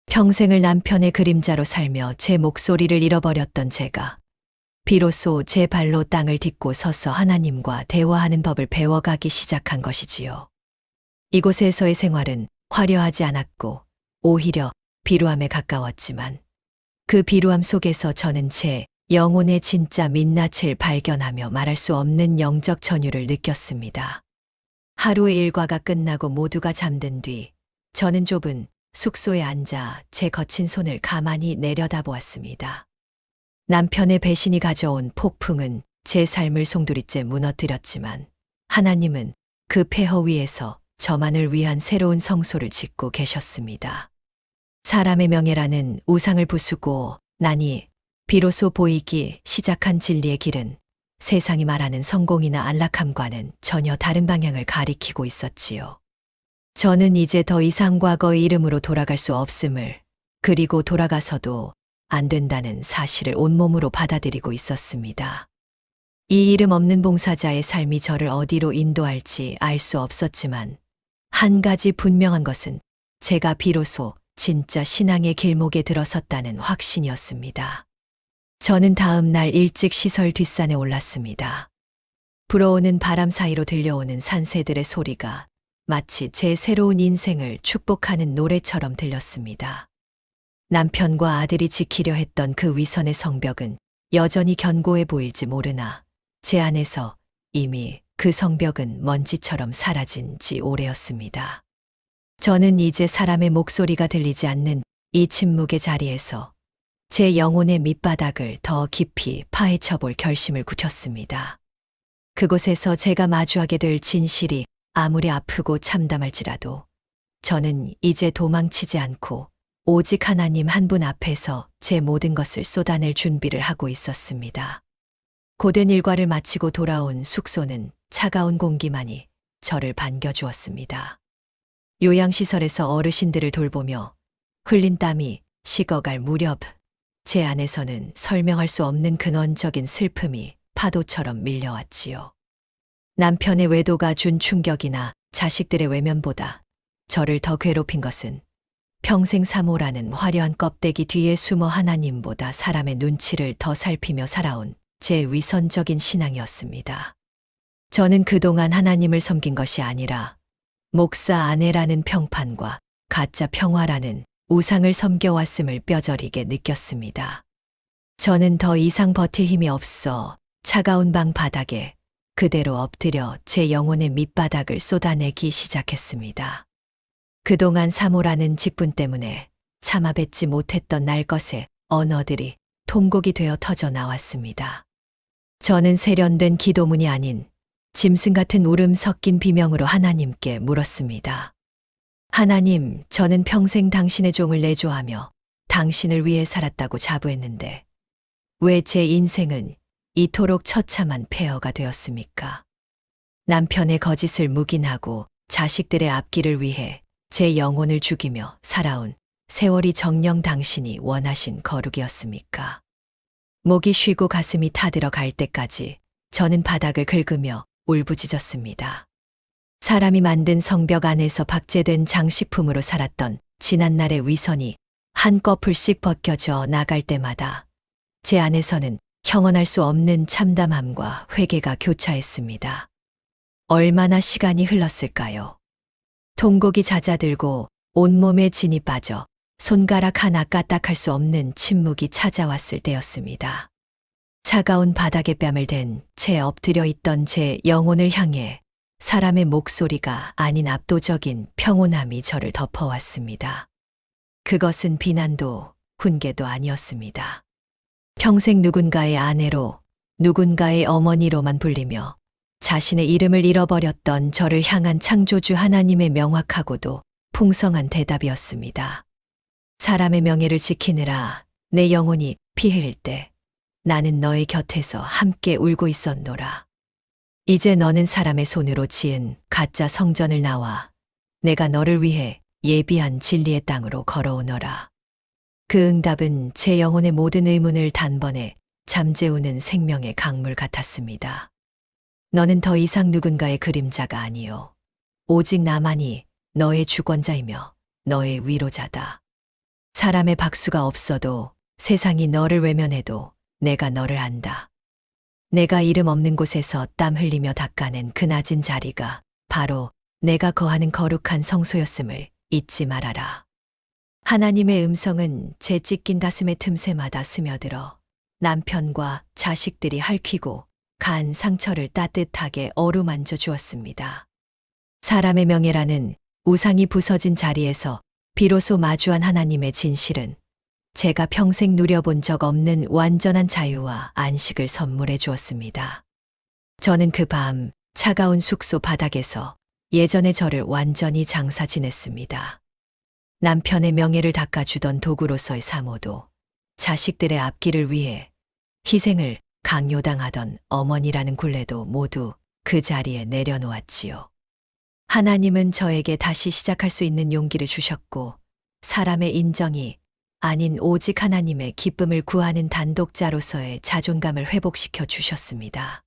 Speaker 1: 평생을 남편의 그림자로 살며 제 목소리를 잃어버렸던 제가 비로소 제 발로 땅을 딛고 서서 하나님과 대화하는 법을 배워가기 시작한 것이지요. 이곳에서의 생활은 화려하지 않았고 오히려 비루함에 가까웠지만 그 비루함 속에서 저는 제 영혼의 진짜 민낯을 발견하며 말할 수 없는 영적 전율을 느꼈습니다. 하루의 일과가 끝나고 모두가 잠든 뒤 저는 좁은 숙소에 앉아 제 거친 손을 가만히 내려다보았습니다. 남편의 배신이 가져온 폭풍은 제 삶을 송두리째 무너뜨렸지만 하나님은 그 폐허 위에서 저만을 위한 새로운 성소를 짓고 계셨습니다. 사람의 명예라는 우상을 부수고 나니 비로소 보이기 시작한 진리의 길은 세상이 말하는 성공이나 안락함과는 전혀 다른 방향을 가리키고 있었지요. 저는 이제 더 이상 과거의 이름으로 돌아갈 수 없음을, 그리고 돌아가서도 안 된다는 사실을 온몸으로 받아들이고 있었습니다. 이 이름 없는 봉사자의 삶이 저를 어디로 인도할지 알 수 없었지만 한 가지 분명한 것은 제가 비로소 진짜 신앙의 길목에 들어섰다는 확신이었습니다. 저는 다음 날 일찍 시설 뒷산에 올랐습니다. 불어오는 바람 사이로 들려오는 산새들의 소리가 마치 제 새로운 인생을 축복하는 노래처럼 들렸습니다. 남편과 아들이 지키려 했던 그 위선의 성벽은 여전히 견고해 보일지 모르나 제 안에서 이미 그 성벽은 먼지처럼 사라진 지 오래였습니다. 저는 이제 사람의 목소리가 들리지 않는 이 침묵의 자리에서 제 영혼의 밑바닥을 더 깊이 파헤쳐 볼 결심을 굳혔습니다. 그곳에서 제가 마주하게 될 진실이 아무리 아프고 참담할지라도 저는 이제 도망치지 않고 오직 하나님 한 분 앞에서 제 모든 것을 쏟아낼 준비를 하고 있었습니다. 고된 일과를 마치고 돌아온 숙소는 차가운 공기만이 저를 반겨주었습니다. 요양시설에서 어르신들을 돌보며 흘린 땀이 식어갈 무렵 제 안에서는 설명할 수 없는 근원적인 슬픔이 파도처럼 밀려왔지요. 남편의 외도가 준 충격이나 자식들의 외면보다 저를 더 괴롭힌 것은 평생 사모라는 화려한 껍데기 뒤에 숨어 하나님보다 사람의 눈치를 더 살피며 살아온 제 위선적인 신앙이었습니다. 저는 그동안 하나님을 섬긴 것이 아니라 목사 아내라는 평판과 가짜 평화라는 우상을 섬겨왔음을 뼈저리게 느꼈습니다. 저는 더 이상 버틸 힘이 없어 차가운 방 바닥에 그대로 엎드려 제 영혼의 밑바닥을 쏟아내기 시작했습니다. 그동안 사모라는 직분 때문에 참아뱉지 못했던 날 것의 언어들이 통곡이 되어 터져 나왔습니다. 저는 세련된 기도문이 아닌 짐승 같은 울음 섞인 비명으로 하나님께 물었습니다. 하나님, 저는 평생 당신의 종을 내조하며 당신을 위해 살았다고 자부했는데 왜 제 인생은 이토록 처참한 폐허가 되었습니까? 남편의 거짓을 묵인하고 자식들의 앞길을 위해 제 영혼을 죽이며 살아온 세월이 정녕 당신이 원하신 거룩이었습니까? 목이 쉬고 가슴이 타들어갈 때까지 저는 바닥을 긁으며 울부짖었습니다. 사람이 만든 성벽 안에서 박제된 장식품으로 살았던 지난날의 위선이 한꺼풀씩 벗겨져 나갈 때마다 제 안에서는 형언할 수 없는 참담함과 회개가 교차했습니다. 얼마나 시간이 흘렀을까요? 통곡이 잦아들고 온몸에 진이 빠져 손가락 하나 까딱할 수 없는 침묵이 찾아왔을 때였습니다. 차가운 바닥에 뺨을 댄 채 엎드려 있던 제 영혼을 향해 사람의 목소리가 아닌 압도적인 평온함이 저를 덮어왔습니다. 그것은 비난도 훈계도 아니었습니다. 평생 누군가의 아내로, 누군가의 어머니로만 불리며 자신의 이름을 잃어버렸던 저를 향한 창조주 하나님의 명확하고도 풍성한 대답이었습니다. 사람의 명예를 지키느라 내 영혼이 피 흘릴 때 나는 너의 곁에서 함께 울고 있었노라. 이제 너는 사람의 손으로 지은 가짜 성전을 나와 내가 너를 위해 예비한 진리의 땅으로 걸어오너라. 그 응답은 제 영혼의 모든 의문을 단번에 잠재우는 생명의 강물 같았습니다. 너는 더 이상 누군가의 그림자가 아니요. 오직 나만이 너의 주권자이며 너의 위로자다. 사람의 박수가 없어도 세상이 너를 외면해도 내가 너를 안다. 내가 이름 없는 곳에서 땀 흘리며 닦아낸 그 낮은 자리가 바로 내가 거하는 거룩한 성소였음을 잊지 말아라. 하나님의 음성은 제 찢긴 가슴의 틈새마다 스며들어 남편과 자식들이 핥히고 간 상처를 따뜻하게 어루만져 주었습니다. 사람의 명예라는 우상이 부서진 자리에서 비로소 마주한 하나님의 진실은 제가 평생 누려본 적 없는 완전한 자유와 안식을 선물해 주었습니다. 저는 그 밤 차가운 숙소 바닥에서 예전의 저를 완전히 장사 지냈습니다. 남편의 명예를 닦아주던 도구로서의 사모도 자식들의 앞길을 위해 희생을 강요당하던 어머니라는 굴레도 모두 그 자리에 내려놓았지요. 하나님은 저에게 다시 시작할 수 있는 용기를 주셨고 사람의 인정이 아닌 오직 하나님의 기쁨을 구하는 단독자로서의 자존감을 회복시켜 주셨습니다.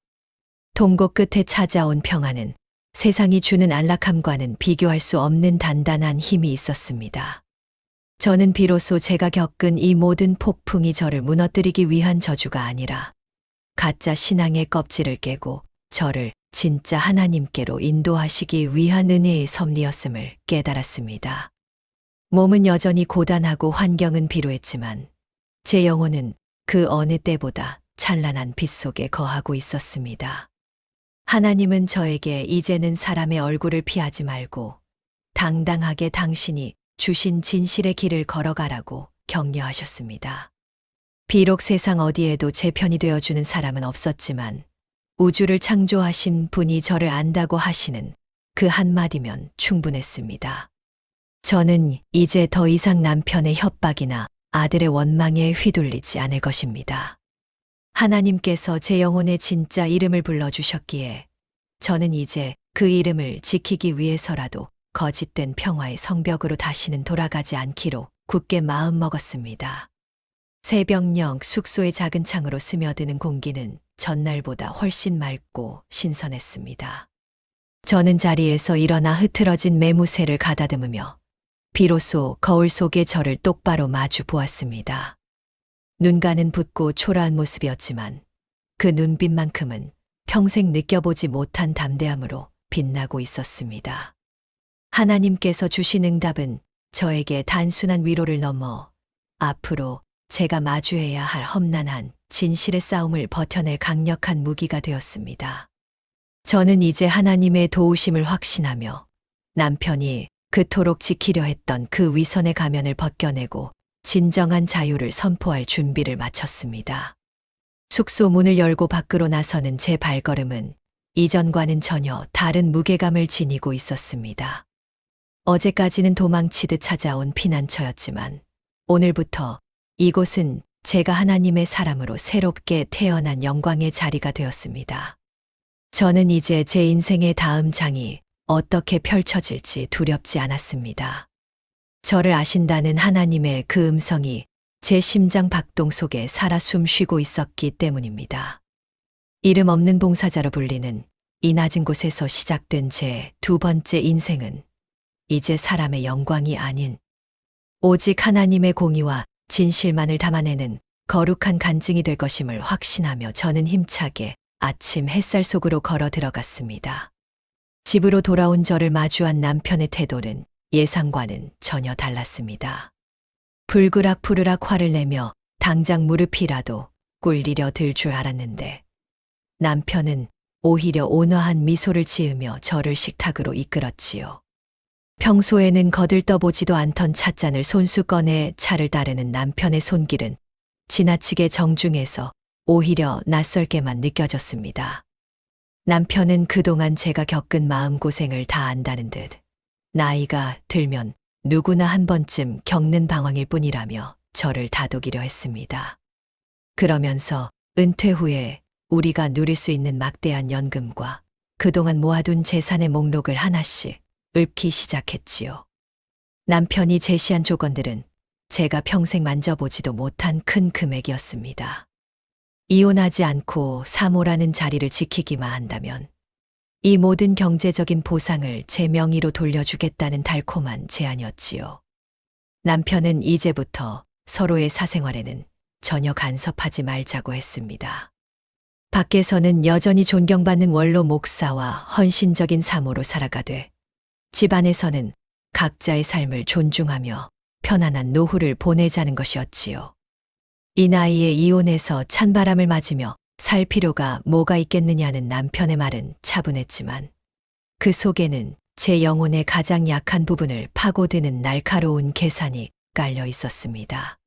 Speaker 1: 통곡 끝에 찾아온 평안은 세상이 주는 안락함과는 비교할 수 없는 단단한 힘이 있었습니다. 저는 비로소 제가 겪은 이 모든 폭풍이 저를 무너뜨리기 위한 저주가 아니라 가짜 신앙의 껍질을 깨고 저를 진짜 하나님께로 인도하시기 위한 은혜의 섭리였음을 깨달았습니다. 몸은 여전히 고단하고 환경은 비루했지만 제 영혼은 그 어느 때보다 찬란한 빛 속에 거하고 있었습니다. 하나님은 저에게 이제는 사람의 얼굴을 피하지 말고 당당하게 당신이 주신 진실의 길을 걸어가라고 격려하셨습니다. 비록 세상 어디에도 제 편이 되어주는 사람은 없었지만 우주를 창조하신 분이 저를 안다고 하시는 그 한마디면 충분했습니다. 저는 이제 더 이상 남편의 협박이나 아들의 원망에 휘둘리지 않을 것입니다. 하나님께서 제 영혼의 진짜 이름을 불러주셨기에 저는 이제 그 이름을 지키기 위해서라도 거짓된 평화의 성벽으로 다시는 돌아가지 않기로 굳게 마음먹었습니다. 새벽녘 숙소의 작은 창으로 스며드는 공기는 전날보다 훨씬 맑고 신선했습니다. 저는 자리에서 일어나 흐트러진 매무새를 가다듬으며 비로소 거울 속의 저를 똑바로 마주 보았습니다. 눈가는 붓고 초라한 모습이었지만 그 눈빛만큼은 평생 느껴보지 못한 담대함으로 빛나고 있었습니다. 하나님께서 주신 응답은 저에게 단순한 위로를 넘어 앞으로 제가 마주해야 할 험난한 진실의 싸움을 버텨낼 강력한 무기가 되었습니다. 저는 이제 하나님의 도우심을 확신하며 남편이 그토록 지키려 했던 그 위선의 가면을 벗겨내고 진정한 자유를 선포할 준비를 마쳤습니다. 숙소 문을 열고 밖으로 나서는 제 발걸음은 이전과는 전혀 다른 무게감을 지니고 있었습니다. 어제까지는 도망치듯 찾아온 피난처였지만 오늘부터 이곳은 제가 하나님의 사람으로 새롭게 태어난 영광의 자리가 되었습니다. 저는 이제 제 인생의 다음 장이 어떻게 펼쳐질지 두렵지 않았습니다. 저를 아신다는 하나님의 그 음성이 제 심장 박동 속에 살아 숨쉬고 있었기 때문입니다. 이름 없는 봉사자로 불리는 이 낮은 곳에서 시작된 제 두 번째 인생은 이제 사람의 영광이 아닌 오직 하나님의 공의와 진실만을 담아내는 거룩한 간증이 될 것임을 확신하며 저는 힘차게 아침 햇살 속으로 걸어 들어갔습니다. 집으로 돌아온 저를 마주한 남편의 태도는 예상과는 전혀 달랐습니다. 불그락푸르락 화를 내며 당장 무릎이라도 꿇리려 들 줄 알았는데 남편은 오히려 온화한 미소를 지으며 저를 식탁으로 이끌었지요. 평소에는 거들떠보지도 않던 찻잔을 손수 꺼내 차를 따르는 남편의 손길은 지나치게 정중해서 오히려 낯설게만 느껴졌습니다. 남편은 그동안 제가 겪은 마음고생을 다 안다는 듯 나이가 들면 누구나 한 번쯤 겪는 방황일 뿐이라며 저를 다독이려 했습니다. 그러면서 은퇴 후에 우리가 누릴 수 있는 막대한 연금과 그동안 모아둔 재산의 목록을 하나씩 읊기 시작했지요. 남편이 제시한 조건들은 제가 평생 만져보지도 못한 큰 금액이었습니다. 이혼하지 않고 사모라는 자리를 지키기만 한다면 이 모든 경제적인 보상을 제 명의로 돌려주겠다는 달콤한 제안이었지요. 남편은 이제부터 서로의 사생활에는 전혀 간섭하지 말자고 했습니다. 밖에서는 여전히 존경받는 원로 목사와 헌신적인 사모로 살아가되 집안에서는 각자의 삶을 존중하며 편안한 노후를 보내자는 것이었지요. 이 나이에 이혼해서 찬바람을 맞으며 살 필요가 뭐가 있겠느냐는 남편의 말은 차분했지만 그 속에는 제 영혼의 가장 약한 부분을 파고드는 날카로운 계산이 깔려 있었습니다.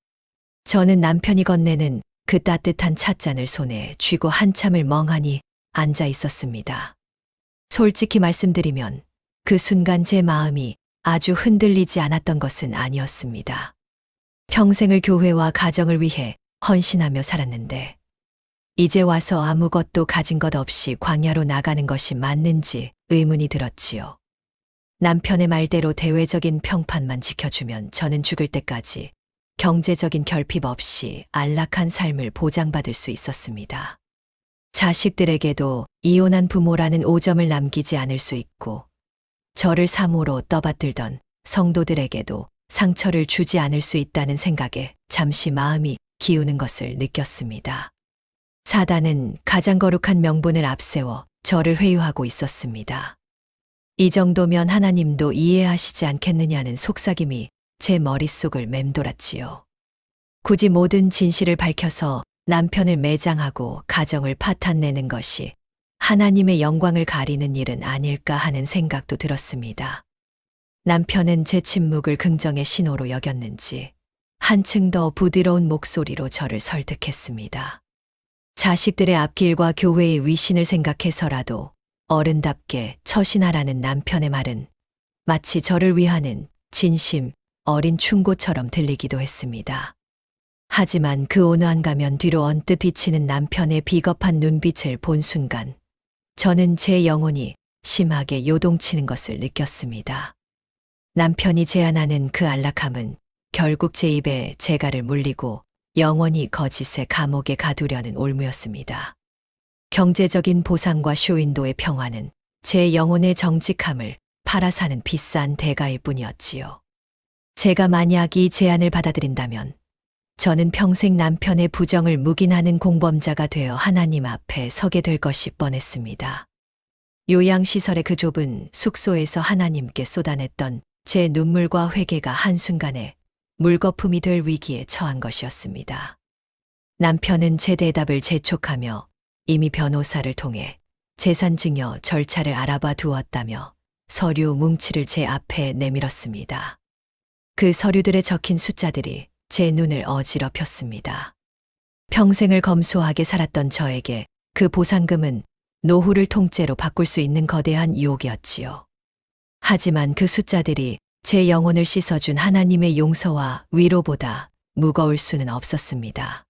Speaker 1: 저는 남편이 건네는 그 따뜻한 찻잔을 손에 쥐고 한참을 멍하니 앉아 있었습니다. 솔직히 말씀드리면 그 순간 제 마음이 아주 흔들리지 않았던 것은 아니었습니다. 평생을 교회와 가정을 위해 헌신하며 살았는데 이제 와서 아무것도 가진 것 없이 광야로 나가는 것이 맞는지 의문이 들었지요. 남편의 말대로 대외적인 평판만 지켜주면 저는 죽을 때까지 경제적인 결핍 없이 안락한 삶을 보장받을 수 있었습니다. 자식들에게도 이혼한 부모라는 오점을 남기지 않을 수 있고 저를 사모로 떠받들던 성도들에게도 상처를 주지 않을 수 있다는 생각에 잠시 마음이 기우는 것을 느꼈습니다. 사단은 가장 거룩한 명분을 앞세워 저를 회유하고 있었습니다. 이 정도면 하나님도 이해하시지 않겠느냐는 속삭임이 제 머릿속을 맴돌았지요. 굳이 모든 진실을 밝혀서 남편을 매장하고 가정을 파탄내는 것이 하나님의 영광을 가리는 일은 아닐까 하는 생각도 들었습니다. 남편은 제 침묵을 긍정의 신호로 여겼는지 한층 더 부드러운 목소리로 저를 설득했습니다. 자식들의 앞길과 교회의 위신을 생각해서라도 어른답게 처신하라는 남편의 말은 마치 저를 위하는 진심 어린 충고처럼 들리기도 했습니다. 하지만 그 온화한 가면 뒤로 언뜻 비치는 남편의 비겁한 눈빛을 본 순간 저는 제 영혼이 심하게 요동치는 것을 느꼈습니다. 남편이 제안하는 그 안락함은 결국 제 입에 재갈을 물리고 영원히 거짓의 감옥에 가두려는 올무였습니다. 경제적인 보상과 쇼윈도의 평화는 제 영혼의 정직함을 팔아사는 비싼 대가일 뿐이었지요. 제가 만약 이 제안을 받아들인다면 저는 평생 남편의 부정을 묵인하는 공범자가 되어 하나님 앞에 서게 될 것이 뻔했습니다. 요양시설의 그 좁은 숙소에서 하나님께 쏟아냈던 제 눈물과 회개가 한순간에 물거품이 될 위기에 처한 것이었습니다. 남편은 제 대답을 재촉하며 이미 변호사를 통해 재산증여 절차를 알아봐 두었다며 서류 뭉치를 제 앞에 내밀었습니다. 그 서류들에 적힌 숫자들이 제 눈을 어지럽혔습니다. 평생을 검소하게 살았던 저에게 그 보상금은 노후를 통째로 바꿀 수 있는 거대한 유혹이었지요. 하지만 그 숫자들이 제 영혼을 씻어준 하나님의 용서와 위로보다 무거울 수는 없었습니다.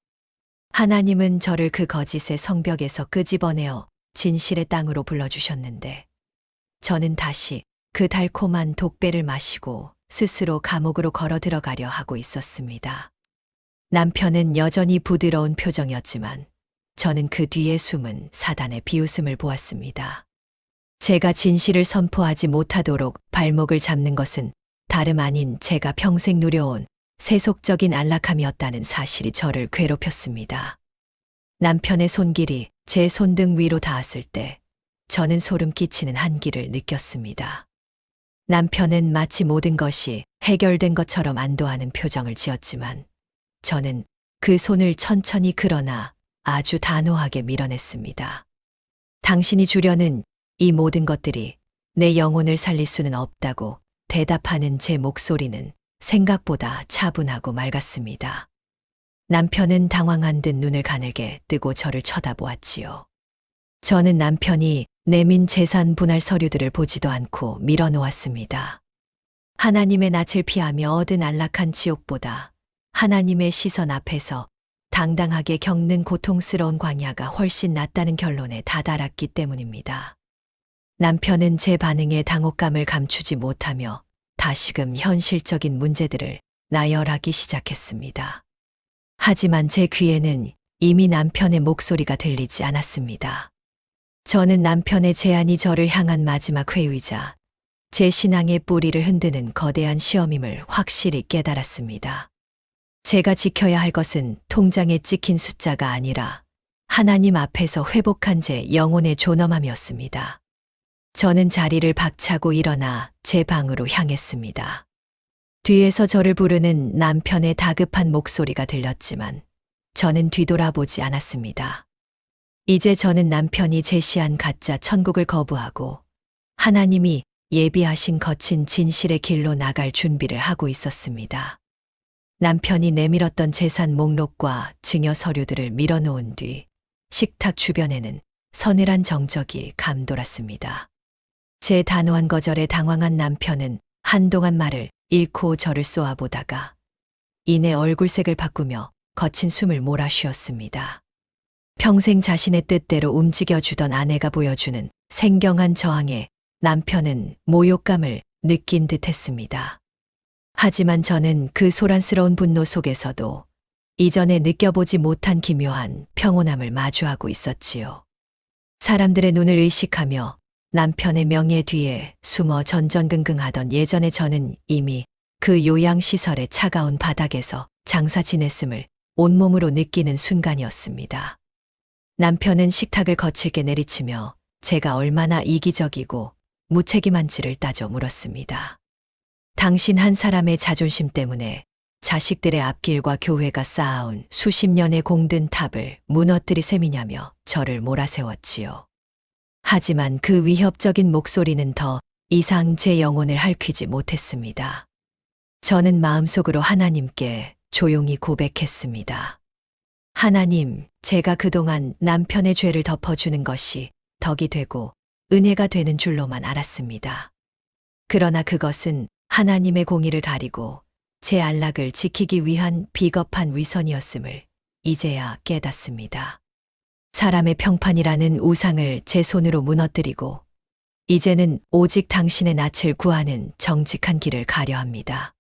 Speaker 1: 하나님은 저를 그 거짓의 성벽에서 끄집어내어 진실의 땅으로 불러주셨는데 저는 다시 그 달콤한 독배를 마시고 스스로 감옥으로 걸어 들어가려 하고 있었습니다. 남편은 여전히 부드러운 표정이었지만 저는 그 뒤에 숨은 사단의 비웃음을 보았습니다. 제가 진실을 선포하지 못하도록 발목을 잡는 것은 다름 아닌 제가 평생 누려온 세속적인 안락함이었다는 사실이 저를 괴롭혔습니다. 남편의 손길이 제 손등 위로 닿았을 때 저는 소름 끼치는 한기를 느꼈습니다. 남편은 마치 모든 것이 해결된 것처럼 안도하는 표정을 지었지만 저는 그 손을 천천히 그러나 아주 단호하게 밀어냈습니다. 당신이 주려는 이 모든 것들이 내 영혼을 살릴 수는 없다고 대답하는 제 목소리는 생각보다 차분하고 맑았습니다. 남편은 당황한 듯 눈을 가늘게 뜨고 저를 쳐다보았지요. 저는 남편이 내민 재산 분할 서류들을 보지도 않고 밀어놓았습니다. 하나님의 낯을 피하며 얻은 안락한 지옥보다 하나님의 시선 앞에서 당당하게 겪는 고통스러운 광야가 훨씬 낫다는 결론에 다다랐기 때문입니다. 남편은 제 반응에 당혹감을 감추지 못하며 다시금 현실적인 문제들을 나열하기 시작했습니다. 하지만 제 귀에는 이미 남편의 목소리가 들리지 않았습니다. 저는 남편의 제안이 저를 향한 마지막 회유이자 제 신앙의 뿌리를 흔드는 거대한 시험임을 확실히 깨달았습니다. 제가 지켜야 할 것은 통장에 찍힌 숫자가 아니라 하나님 앞에서 회복한 제 영혼의 존엄함이었습니다. 저는 자리를 박차고 일어나 제 방으로 향했습니다. 뒤에서 저를 부르는 남편의 다급한 목소리가 들렸지만 저는 뒤돌아보지 않았습니다. 이제 저는 남편이 제시한 가짜 천국을 거부하고 하나님이 예비하신 거친 진실의 길로 나갈 준비를 하고 있었습니다. 남편이 내밀었던 재산 목록과 증여 서류들을 밀어놓은 뒤 식탁 주변에는 서늘한 정적이 감돌았습니다. 제 단호한 거절에 당황한 남편은 한동안 말을 잃고 저를 쏘아보다가 이내 얼굴색을 바꾸며 거친 숨을 몰아쉬었습니다. 평생 자신의 뜻대로 움직여주던 아내가 보여주는 생경한 저항에 남편은 모욕감을 느낀 듯 했습니다. 하지만 저는 그 소란스러운 분노 속에서도 이전에 느껴보지 못한 기묘한 평온함을 마주하고 있었지요. 사람들의 눈을 의식하며 남편의 명예 뒤에 숨어 전전긍긍하던 예전에 저는 이미 그 요양시설의 차가운 바닥에서 장사 지냈음을 온몸으로 느끼는 순간이었습니다. 남편은 식탁을 거칠게 내리치며 제가 얼마나 이기적이고 무책임한지를 따져 물었습니다. 당신 한 사람의 자존심 때문에 자식들의 앞길과 교회가 쌓아온 수십 년의 공든 탑을 무너뜨릴 셈이냐며 저를 몰아세웠지요. 하지만 그 위협적인 목소리는 더 이상 제 영혼을 핥히지 못했습니다. 저는 마음속으로 하나님께 조용히 고백했습니다. 하나님, 제가 그동안 남편의 죄를 덮어주는 것이 덕이 되고 은혜가 되는 줄로만 알았습니다. 그러나 그것은 하나님의 공의를 가리고 제 안락을 지키기 위한 비겁한 위선이었음을 이제야 깨닫습니다. 사람의 평판이라는 우상을 제 손으로 무너뜨리고 이제는 오직 당신의 낯을 구하는 정직한 길을 가려 합니다.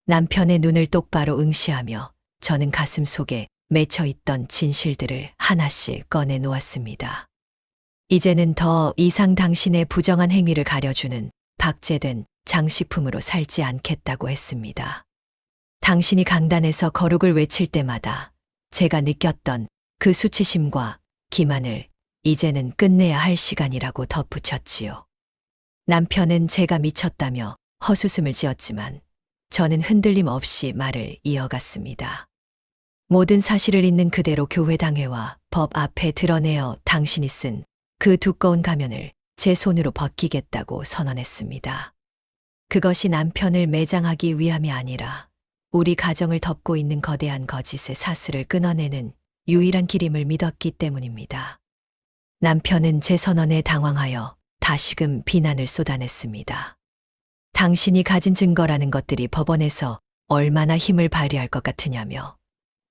Speaker 1: 남편의 눈을 똑바로 응시하며 저는 가슴 속에 맺혀있던 진실들을 하나씩 꺼내 놓았습니다. 이제는 더 이상 당신의 부정한 행위를 가려주는 박제된 장식품으로 살지 않겠다고 했습니다. 당신이 강단에서 거룩을 외칠 때마다 제가 느꼈던 그 수치심과 기만을 이제는 끝내야 할 시간이라고 덧붙였지요. 남편은 제가 미쳤다며 헛웃음을 지었지만 저는 흔들림 없이 말을 이어갔습니다. 모든 사실을 있는 그대로 교회당회와 법 앞에 드러내어 당신이 쓴 그 두꺼운 가면을 제 손으로 벗기겠다고 선언했습니다. 그것이 남편을 매장하기 위함이 아니라 우리 가정을 덮고 있는 거대한 거짓의 사슬을 끊어내는 유일한 길임을 믿었기 때문입니다. 남편은 제 선언에 당황하여 다시금 비난을 쏟아냈습니다. 당신이 가진 증거라는 것들이 법원에서 얼마나 힘을 발휘할 것 같으냐며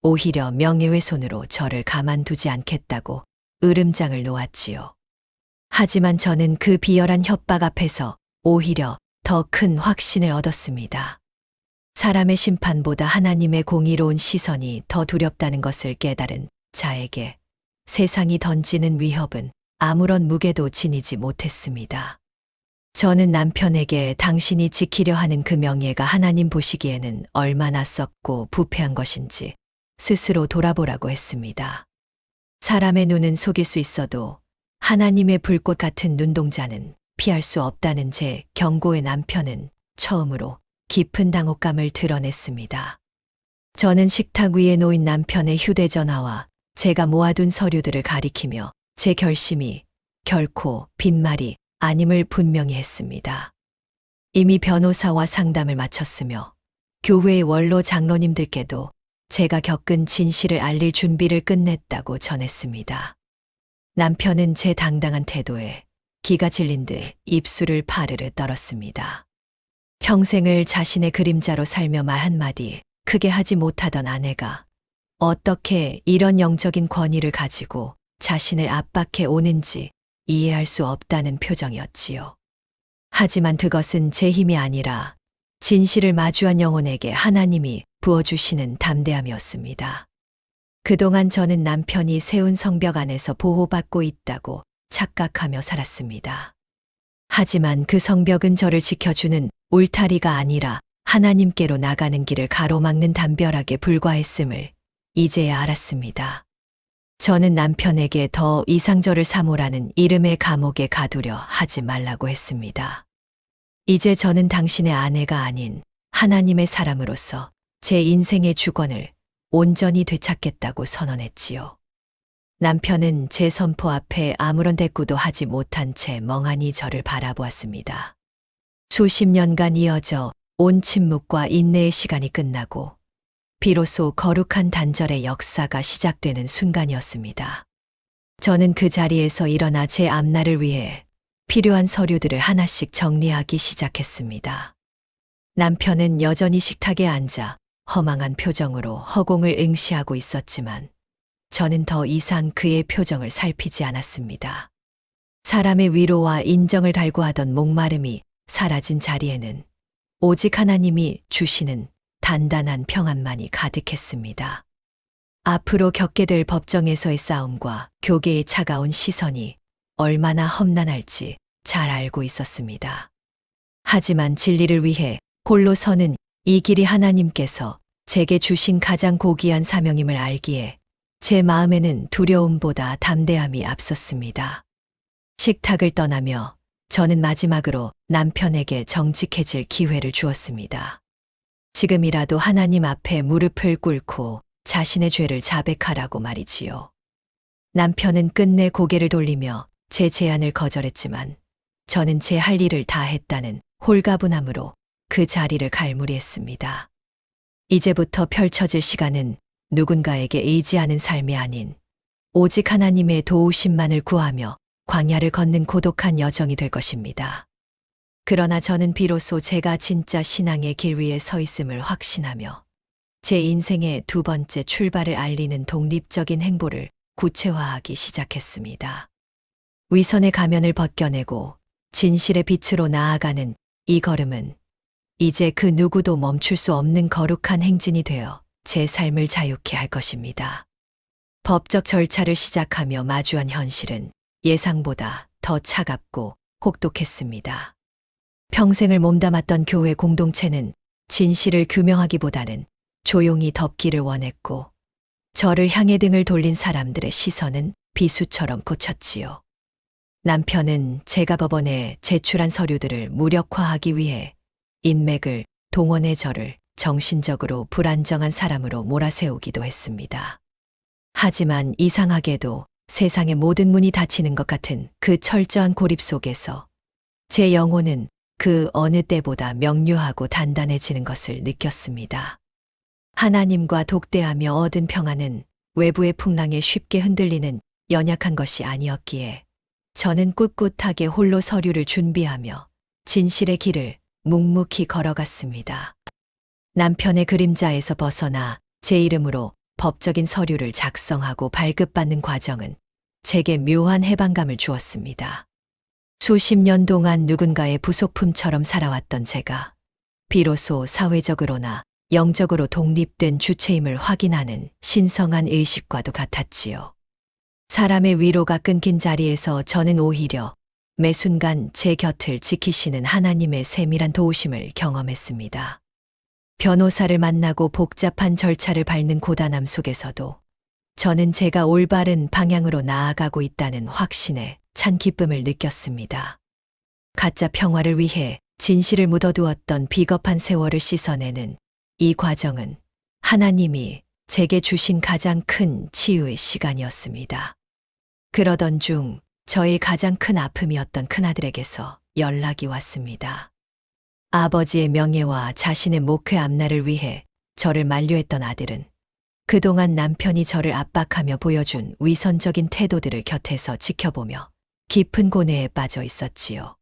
Speaker 1: 오히려 명예훼손으로 저를 가만두지 않겠다고 으름장을 놓았지요. 하지만 저는 그 비열한 협박 앞에서 오히려 더 큰 확신을 얻었습니다. 사람의 심판보다 하나님의 공의로운 시선이 더 두렵다는 것을 깨달은 자에게 세상이 던지는 위협은 아무런 무게도 지니지 못했습니다. 저는 남편에게 당신이 지키려 하는 그 명예가 하나님 보시기에는 얼마나 썩고 부패한 것인지 스스로 돌아보라고 했습니다. 사람의 눈은 속일 수 있어도 하나님의 불꽃 같은 눈동자는 피할 수 없다는 제 경고에 남편은 처음으로 깊은 당혹감을 드러냈습니다. 저는 식탁 위에 놓인 남편의 휴대전화와 제가 모아둔 서류들을 가리키며 제 결심이 결코 빈말이 아님을 분명히 했습니다. 이미 변호사와 상담을 마쳤으며 교회의 원로 장로님들께도 제가 겪은 진실을 알릴 준비를 끝냈다고 전했습니다. 남편은 제 당당한 태도에 기가 질린 듯 입술을 파르르 떨었습니다. 평생을 자신의 그림자로 살며 말 한마디 크게 하지 못하던 아내가 어떻게 이런 영적인 권위를 가지고 자신을 압박해 오는지 이해할 수 없다는 표정이었지요. 하지만 그것은 제 힘이 아니라 진실을 마주한 영혼에게 하나님이 부어주시는 담대함이었습니다. 그동안 저는 남편이 세운 성벽 안에서 보호받고 있다고 착각하며 살았습니다. 하지만 그 성벽은 저를 지켜주는 울타리가 아니라 하나님께로 나가는 길을 가로막는 담벼락에 불과했음을 이제야 알았습니다. 저는 남편에게 더 이상 저를 사모라는 이름의 감옥에 가두려 하지 말라고 했습니다. 이제 저는 당신의 아내가 아닌 하나님의 사람으로서 제 인생의 주권을 온전히 되찾겠다고 선언했지요. 남편은 제 선포 앞에 아무런 대꾸도 하지 못한 채 멍하니 저를 바라보았습니다. 수십 년간 이어져 온 침묵과 인내의 시간이 끝나고 비로소 거룩한 단절의 역사가 시작되는 순간이었습니다. 저는 그 자리에서 일어나 제 앞날을 위해 필요한 서류들을 하나씩 정리하기 시작했습니다. 남편은 여전히 식탁에 앉아 허망한 표정으로 허공을 응시하고 있었지만 저는 더 이상 그의 표정을 살피지 않았습니다. 사람의 위로와 인정을 갈구하던 목마름이 사라진 자리에는 오직 하나님이 주시는 단단한 평안만이 가득했습니다. 앞으로 겪게 될 법정에서의 싸움과 교계의 차가운 시선이 얼마나 험난할지 잘 알고 있었습니다. 하지만 진리를 위해 홀로 서는 이 길이 하나님께서 제게 주신 가장 고귀한 사명임을 알기에 제 마음에는 두려움보다 담대함이 앞섰습니다. 식탁을 떠나며 저는 마지막으로 남편에게 정직해질 기회를 주었습니다. 지금이라도 하나님 앞에 무릎을 꿇고 자신의 죄를 자백하라고 말이지요. 남편은 끝내 고개를 돌리며 제 제안을 거절했지만 저는 제 할 일을 다 했다는 홀가분함으로 그 자리를 갈무리했습니다. 이제부터 펼쳐질 시간은 누군가에게 의지하는 삶이 아닌 오직 하나님의 도우심만을 구하며 광야를 걷는 고독한 여정이 될 것입니다. 그러나 저는 비로소 제가 진짜 신앙의 길 위에 서 있음을 확신하며 제 인생의 두 번째 출발을 알리는 독립적인 행보를 구체화하기 시작했습니다. 위선의 가면을 벗겨내고 진실의 빛으로 나아가는 이 걸음은 이제 그 누구도 멈출 수 없는 거룩한 행진이 되어 제 삶을 자유케 할 것입니다. 법적 절차를 시작하며 마주한 현실은 예상보다 더 차갑고 혹독했습니다. 평생을 몸담았던 교회 공동체는 진실을 규명하기보다는 조용히 덮기를 원했고 저를 향해 등을 돌린 사람들의 시선은 비수처럼 꽂혔지요. 남편은 제가 법원에 제출한 서류들을 무력화하기 위해 인맥을 동원해 저를 정신적으로 불안정한 사람으로 몰아세우기도 했습니다. 하지만 이상하게도 세상의 모든 문이 닫히는 것 같은 그 철저한 고립 속에서 제 영혼은 그 어느 때보다 명료하고 단단해지는 것을 느꼈습니다. 하나님과 독대하며 얻은 평안은 외부의 풍랑에 쉽게 흔들리는 연약한 것이 아니었기에 저는 꿋꿋하게 홀로 서류를 준비하며 진실의 길을 묵묵히 걸어갔습니다. 남편의 그림자에서 벗어나 제 이름으로 법적인 서류를 작성하고 발급받는 과정은 제게 묘한 해방감을 주었습니다. 수십 년 동안 누군가의 부속품처럼 살아왔던 제가 비로소 사회적으로나 영적으로 독립된 주체임을 확인하는 신성한 의식과도 같았지요. 사람의 위로가 끊긴 자리에서 저는 오히려 매 순간 제 곁을 지키시는 하나님의 세밀한 도우심을 경험했습니다. 변호사를 만나고 복잡한 절차를 밟는 고단함 속에서도 저는 제가 올바른 방향으로 나아가고 있다는 확신에 찬 기쁨을 느꼈습니다. 가짜 평화를 위해 진실을 묻어두었던 비겁한 세월을 씻어내는 이 과정은 하나님이 제게 주신 가장 큰 치유의 시간이었습니다. 그러던 중 저의 가장 큰 아픔이었던 큰아들에게서 연락이 왔습니다. 아버지의 명예와 자신의 목회 앞날을 위해 저를 만류했던 아들은 그동안 남편이 저를 압박하며 보여준 위선적인 태도들을 곁에서 지켜보며 깊은 고뇌에 빠져 있었지요.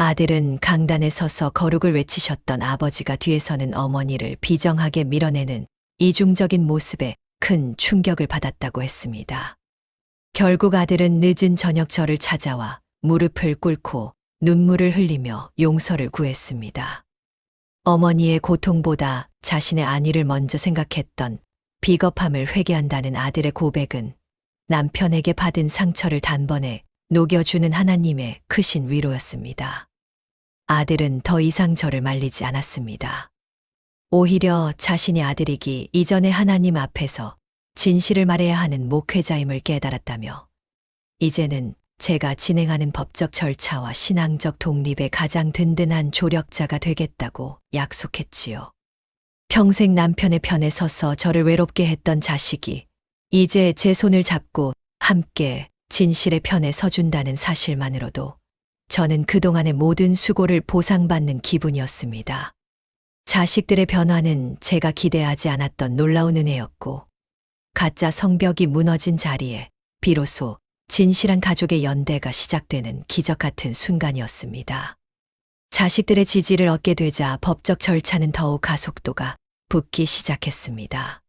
Speaker 1: 아들은 강단에 서서 거룩을 외치셨던 아버지가 뒤에서는 어머니를 비정하게 밀어내는 이중적인 모습에 큰 충격을 받았다고 했습니다. 결국 아들은 늦은 저녁 저를 찾아와 무릎을 꿇고 눈물을 흘리며 용서를 구했습니다. 어머니의 고통보다 자신의 안위를 먼저 생각했던 비겁함을 회개한다는 아들의 고백은 남편에게 받은 상처를 단번에 녹여주는 하나님의 크신 위로였습니다. 아들은 더 이상 저를 말리지 않았습니다. 오히려 자신이 아들이기 이전에 하나님 앞에서 진실을 말해야 하는 목회자임을 깨달았다며 이제는 제가 진행하는 법적 절차와 신앙적 독립의 가장 든든한 조력자가 되겠다고 약속했지요. 평생 남편의 편에 서서 저를 외롭게 했던 자식이 이제 제 손을 잡고 함께 진실의 편에 서준다는 사실만으로도 저는 그동안의 모든 수고를 보상받는 기분이었습니다. 자식들의 변화는 제가 기대하지 않았던 놀라운 은혜였고 가짜 성벽이 무너진 자리에 비로소 진실한 가족의 연대가 시작되는 기적 같은 순간이었습니다. 자식들의 지지를 얻게 되자 법적 절차는 더욱 가속도가 붙기 시작했습니다.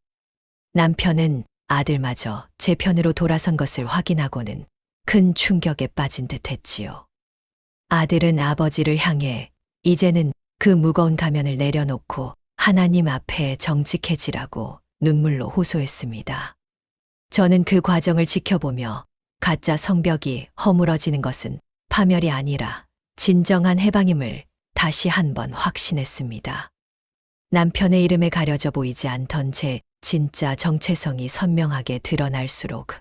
Speaker 1: 남편은 아들마저 제 편으로 돌아선 것을 확인하고는 큰 충격에 빠진 듯 했지요. 아들은 아버지를 향해 이제는 그 무거운 가면을 내려놓고 하나님 앞에 정직해지라고 눈물로 호소했습니다. 저는 그 과정을 지켜보며 가짜 성벽이 허물어지는 것은 파멸이 아니라 진정한 해방임을 다시 한번 확신했습니다. 남편의 이름에 가려져 보이지 않던 제 진짜 정체성이 선명하게 드러날수록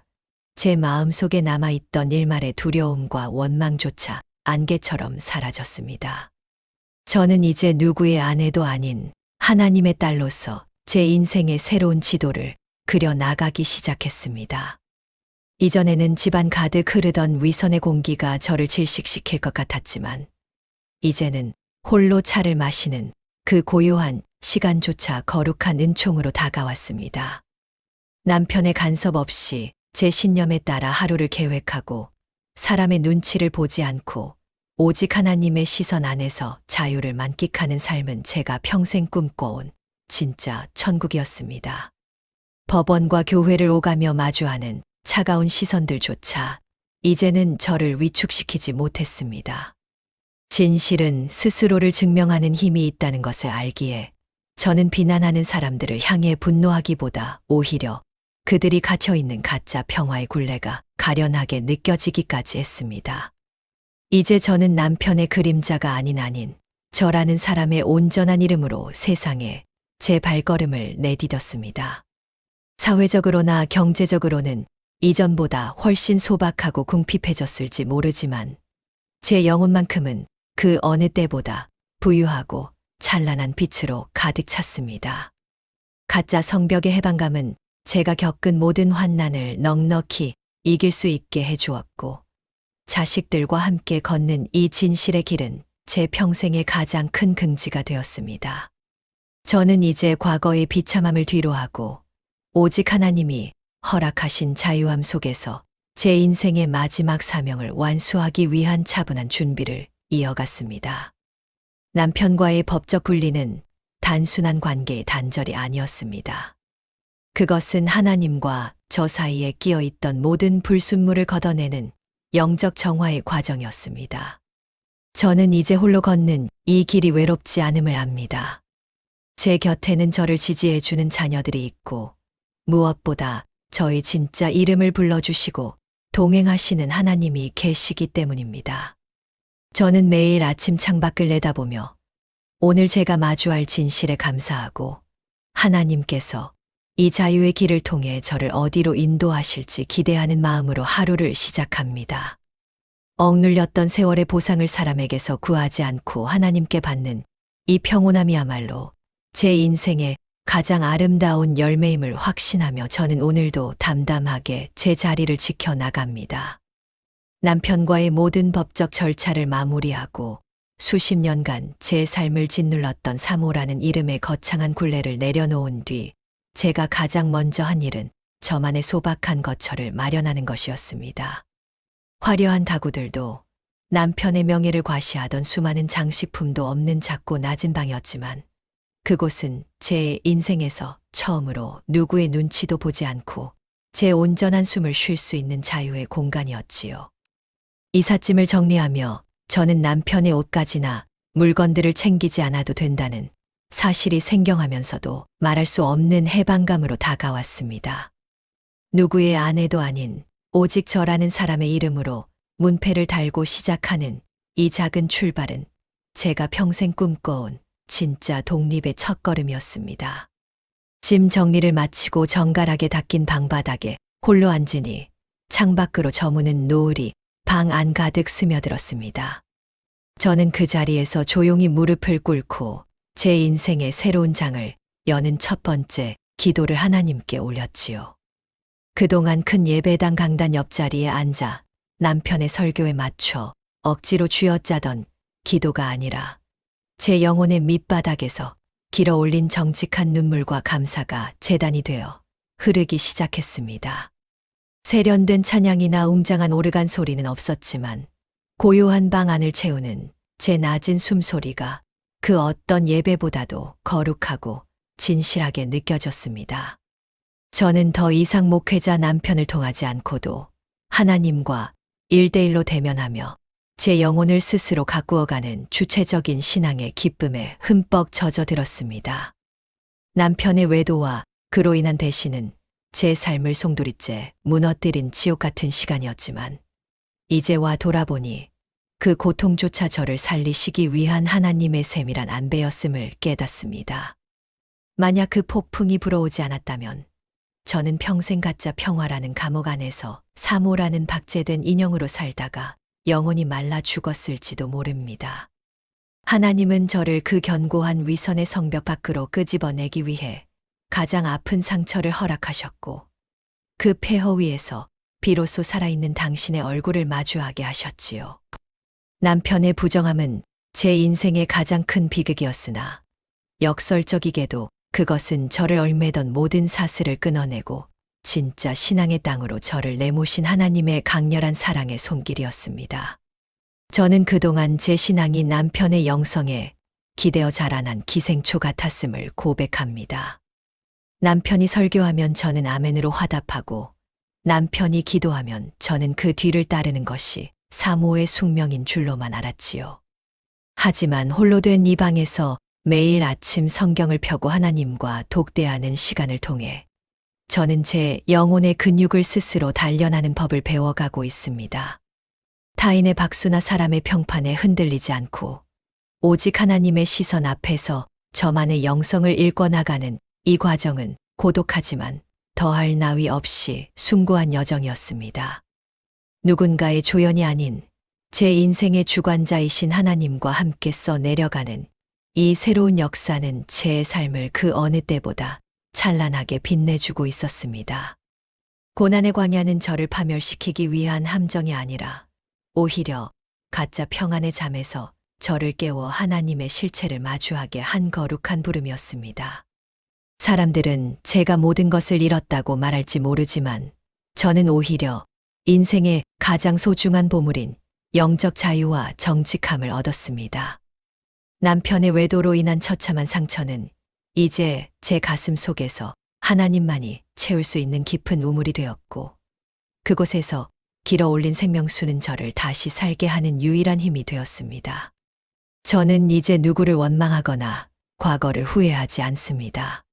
Speaker 1: 제 마음속에 남아있던 일말의 두려움과 원망조차 안개처럼 사라졌습니다. 저는 이제 누구의 아내도 아닌 하나님의 딸로서 제 인생의 새로운 지도를 그려 나가기 시작했습니다. 이전에는 집안 가득 흐르던 위선의 공기가 저를 질식시킬 것 같았지만 이제는 홀로 차를 마시는 그 고요한 시간조차 거룩한 은총으로 다가왔습니다. 남편의 간섭 없이 제 신념에 따라 하루를 계획하고 사람의 눈치를 보지 않고 오직 하나님의 시선 안에서 자유를 만끽하는 삶은 제가 평생 꿈꿔온 진짜 천국이었습니다. 법원과 교회를 오가며 마주하는 차가운 시선들조차 이제는 저를 위축시키지 못했습니다. 진실은 스스로를 증명하는 힘이 있다는 것을 알기에 저는 비난하는 사람들을 향해 분노하기보다 오히려 그들이 갇혀있는 가짜 평화의 굴레가 가련하게 느껴지기까지 했습니다. 이제 저는 남편의 그림자가 아닌 저라는 사람의 온전한 이름으로 세상에 제 발걸음을 내디뎠습니다. 사회적으로나 경제적으로는 이전보다 훨씬 소박하고 궁핍해졌을지 모르지만 제 영혼만큼은 그 어느 때보다 부유하고 찬란한 빛으로 가득 찼습니다. 가짜 성벽의 해방감은 제가 겪은 모든 환난을 넉넉히 이길 수 있게 해주었고 자식들과 함께 걷는 이 진실의 길은 제 평생의 가장 큰 긍지가 되었습니다. 저는 이제 과거의 비참함을 뒤로하고 오직 하나님이 허락하신 자유함 속에서 제 인생의 마지막 사명을 완수하기 위한 차분한 준비를 이어갔습니다. 남편과의 법적 분리는 단순한 관계의 단절이 아니었습니다. 그것은 하나님과 저 사이에 끼어 있던 모든 불순물을 걷어내는 영적 정화의 과정이었습니다. 저는 이제 홀로 걷는 이 길이 외롭지 않음을 압니다. 제 곁에는 저를 지지해주는 자녀들이 있고 무엇보다 저의 진짜 이름을 불러주시고 동행하시는 하나님이 계시기 때문입니다. 저는 매일 아침 창밖을 내다보며 오늘 제가 마주할 진실에 감사하고 하나님께서 이 자유의 길을 통해 저를 어디로 인도하실지 기대하는 마음으로 하루를 시작합니다. 억눌렸던 세월의 보상을 사람에게서 구하지 않고 하나님께 받는 이 평온함이야말로 제 인생의 가장 아름다운 열매임을 확신하며 저는 오늘도 담담하게 제 자리를 지켜나갑니다. 남편과의 모든 법적 절차를 마무리하고 수십 년간 제 삶을 짓눌렀던 사모라는 이름의 거창한 굴레를 내려놓은 뒤 제가 가장 먼저 한 일은 저만의 소박한 거처를 마련하는 것이었습니다. 화려한 가구들도 남편의 명예를 과시하던 수많은 장식품도 없는 작고 낮은 방이었지만 그곳은 제 인생에서 처음으로 누구의 눈치도 보지 않고 제 온전한 숨을 쉴 수 있는 자유의 공간이었지요. 이삿짐을 정리하며 저는 남편의 옷가지나 물건들을 챙기지 않아도 된다는 사실이 생경하면서도 말할 수 없는 해방감으로 다가왔습니다. 누구의 아내도 아닌 오직 저라는 사람의 이름으로 문패를 달고 시작하는 이 작은 출발은 제가 평생 꿈꿔온 진짜 독립의 첫걸음이었습니다. 짐 정리를 마치고 정갈하게 닦인 방바닥에 홀로 앉으니 창밖으로 저무는 노을이 방 안 가득 스며들었습니다. 저는 그 자리에서 조용히 무릎을 꿇고 제 인생의 새로운 장을 여는 첫 번째 기도를 하나님께 올렸지요. 그동안 큰 예배당 강단 옆자리에 앉아 남편의 설교에 맞춰 억지로 쥐어짜던 기도가 아니라 제 영혼의 밑바닥에서 길어올린 정직한 눈물과 감사가 제단이 되어 흐르기 시작했습니다. 세련된 찬양이나 웅장한 오르간 소리는 없었지만 고요한 방 안을 채우는 제 낮은 숨소리가 그 어떤 예배보다도 거룩하고 진실하게 느껴졌습니다. 저는 더 이상 목회자 남편을 통하지 않고도 하나님과 1대1로 대면하며 제 영혼을 스스로 가꾸어가는 주체적인 신앙의 기쁨에 흠뻑 젖어들었습니다. 남편의 외도와 그로 인한 대신은 제 삶을 송두리째 무너뜨린 지옥 같은 시간이었지만 이제와 돌아보니 그 고통조차 저를 살리시기 위한 하나님의 세밀한 안배였음을 깨닫습니다. 만약 그 폭풍이 불어오지 않았다면 저는 평생 가짜 평화라는 감옥 안에서 사모라는 박제된 인형으로 살다가 영혼이 말라 죽었을지도 모릅니다. 하나님은 저를 그 견고한 위선의 성벽 밖으로 끄집어내기 위해 가장 아픈 상처를 허락하셨고 그 폐허 위에서 비로소 살아있는 당신의 얼굴을 마주하게 하셨지요. 남편의 부정함은 제 인생의 가장 큰 비극이었으나 역설적이게도 그것은 저를 얽매던 모든 사슬을 끊어내고 진짜 신앙의 땅으로 저를 내모신 하나님의 강렬한 사랑의 손길이었습니다. 저는 그동안 제 신앙이 남편의 영성에 기대어 자라난 기생초 같았음을 고백합니다. 남편이 설교하면 저는 아멘으로 화답하고 남편이 기도하면 저는 그 뒤를 따르는 것이 사모의 숙명인 줄로만 알았지요. 하지만 홀로 된 이 방에서 매일 아침 성경을 펴고 하나님과 독대하는 시간을 통해 저는 제 영혼의 근육을 스스로 단련하는 법을 배워가고 있습니다. 타인의 박수나 사람의 평판에 흔들리지 않고 오직 하나님의 시선 앞에서 저만의 영성을 일궈나가는 이 과정은 고독하지만 더할 나위 없이 숭고한 여정이었습니다. 누군가의 조연이 아닌 제 인생의 주관자이신 하나님과 함께 써 내려가는 이 새로운 역사는 제 삶을 그 어느 때보다 찬란하게 빛내주고 있었습니다. 고난의 광야는 저를 파멸시키기 위한 함정이 아니라 오히려 가짜 평안의 잠에서 저를 깨워 하나님의 실체를 마주하게 한 거룩한 부름이었습니다. 사람들은 제가 모든 것을 잃었다고 말할지 모르지만 저는 오히려 인생의 가장 소중한 보물인 영적 자유와 정직함을 얻었습니다. 남편의 외도로 인한 처참한 상처는 이제 제 가슴 속에서 하나님만이 채울 수 있는 깊은 우물이 되었고, 그곳에서 길어올린 생명수는 저를 다시 살게 하는 유일한 힘이 되었습니다. 저는 이제 누구를 원망하거나 과거를 후회하지 않습니다.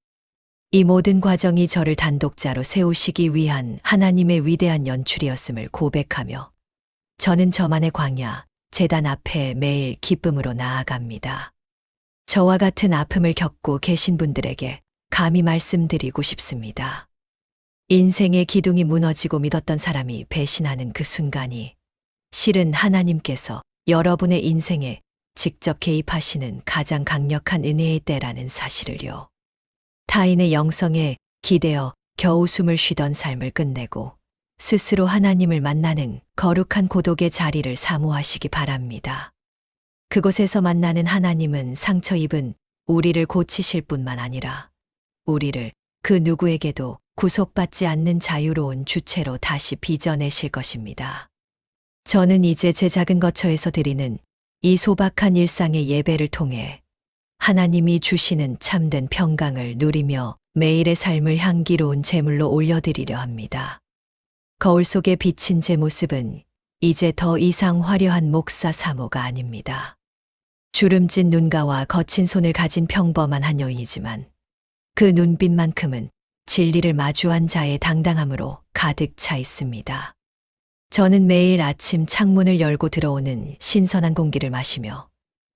Speaker 1: 이 모든 과정이 저를 단독자로 세우시기 위한 하나님의 위대한 연출이었음을 고백하며 저는 저만의 광야, 제단 앞에 매일 기쁨으로 나아갑니다. 저와 같은 아픔을 겪고 계신 분들에게 감히 말씀드리고 싶습니다. 인생의 기둥이 무너지고 믿었던 사람이 배신하는 그 순간이 실은 하나님께서 여러분의 인생에 직접 개입하시는 가장 강력한 은혜의 때라는 사실을요. 타인의 영성에 기대어 겨우 숨을 쉬던 삶을 끝내고 스스로 하나님을 만나는 거룩한 고독의 자리를 사모하시기 바랍니다. 그곳에서 만나는 하나님은 상처 입은 우리를 고치실 뿐만 아니라 우리를 그 누구에게도 구속받지 않는 자유로운 주체로 다시 빚어내실 것입니다. 저는 이제 제 작은 거처에서 드리는 이 소박한 일상의 예배를 통해 하나님이 주시는 참된 평강을 누리며 매일의 삶을 향기로운 제물로 올려드리려 합니다. 거울 속에 비친 제 모습은 이제 더 이상 화려한 목사 사모가 아닙니다. 주름진 눈가와 거친 손을 가진 평범한 한 여인이지만 그 눈빛만큼은 진리를 마주한 자의 당당함으로 가득 차 있습니다. 저는 매일 아침 창문을 열고 들어오는 신선한 공기를 마시며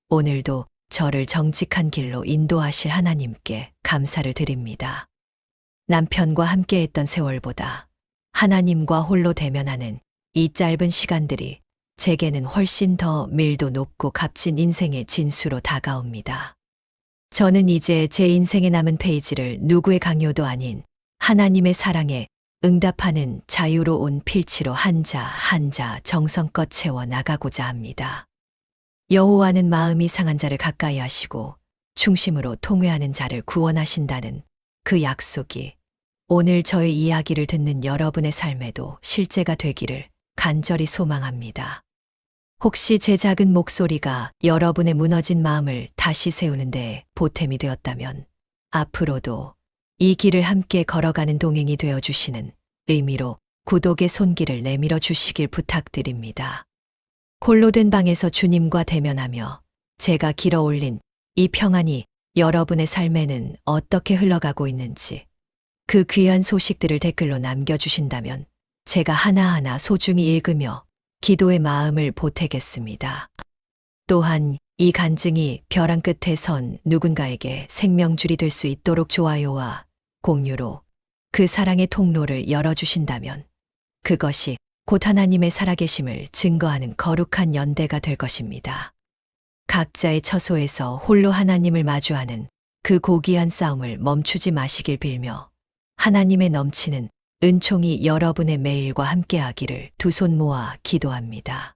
Speaker 1: 오늘도 저를 정직한 길로 인도하실 하나님께 감사를 드립니다. 남편과 함께했던 세월보다 하나님과 홀로 대면하는 이 짧은 시간들이 제게는 훨씬 더 밀도 높고 값진 인생의 진수로 다가옵니다. 저는 이제 제 인생에 남은 페이지를 누구의 강요도 아닌 하나님의 사랑에 응답하는 자유로운 필치로 한 자 한 자 정성껏 채워 나가고자 합니다. 여호와는 마음이 상한 자를 가까이 하시고 충심으로 통회하는 자를 구원하신다는 그 약속이 오늘 저의 이야기를 듣는 여러분의 삶에도 실제가 되기를 간절히 소망합니다. 혹시 제 작은 목소리가 여러분의 무너진 마음을 다시 세우는 데 보탬이 되었다면 앞으로도 이 길을 함께 걸어가는 동행이 되어주시는 의미로 구독의 손길을 내밀어 주시길 부탁드립니다. 홀로 된 방에서 주님과 대면하며 제가 길어올린 이 평안이 여러분의 삶에는 어떻게 흘러가고 있는지 그 귀한 소식들을 댓글로 남겨주신다면 제가 하나하나 소중히 읽으며 기도의 마음을 보태겠습니다. 또한 이 간증이 벼랑 끝에 선 누군가에게 생명줄이 될 수 있도록 좋아요와 공유로 그 사랑의 통로를 열어주신다면 그것이 곧 하나님의 살아계심을 증거하는 거룩한 연대가 될 것입니다. 각자의 처소에서 홀로 하나님을 마주하는 그 고귀한 싸움을 멈추지 마시길 빌며 하나님의 넘치는 은총이 여러분의 매일과 함께하기를 두 손 모아 기도합니다.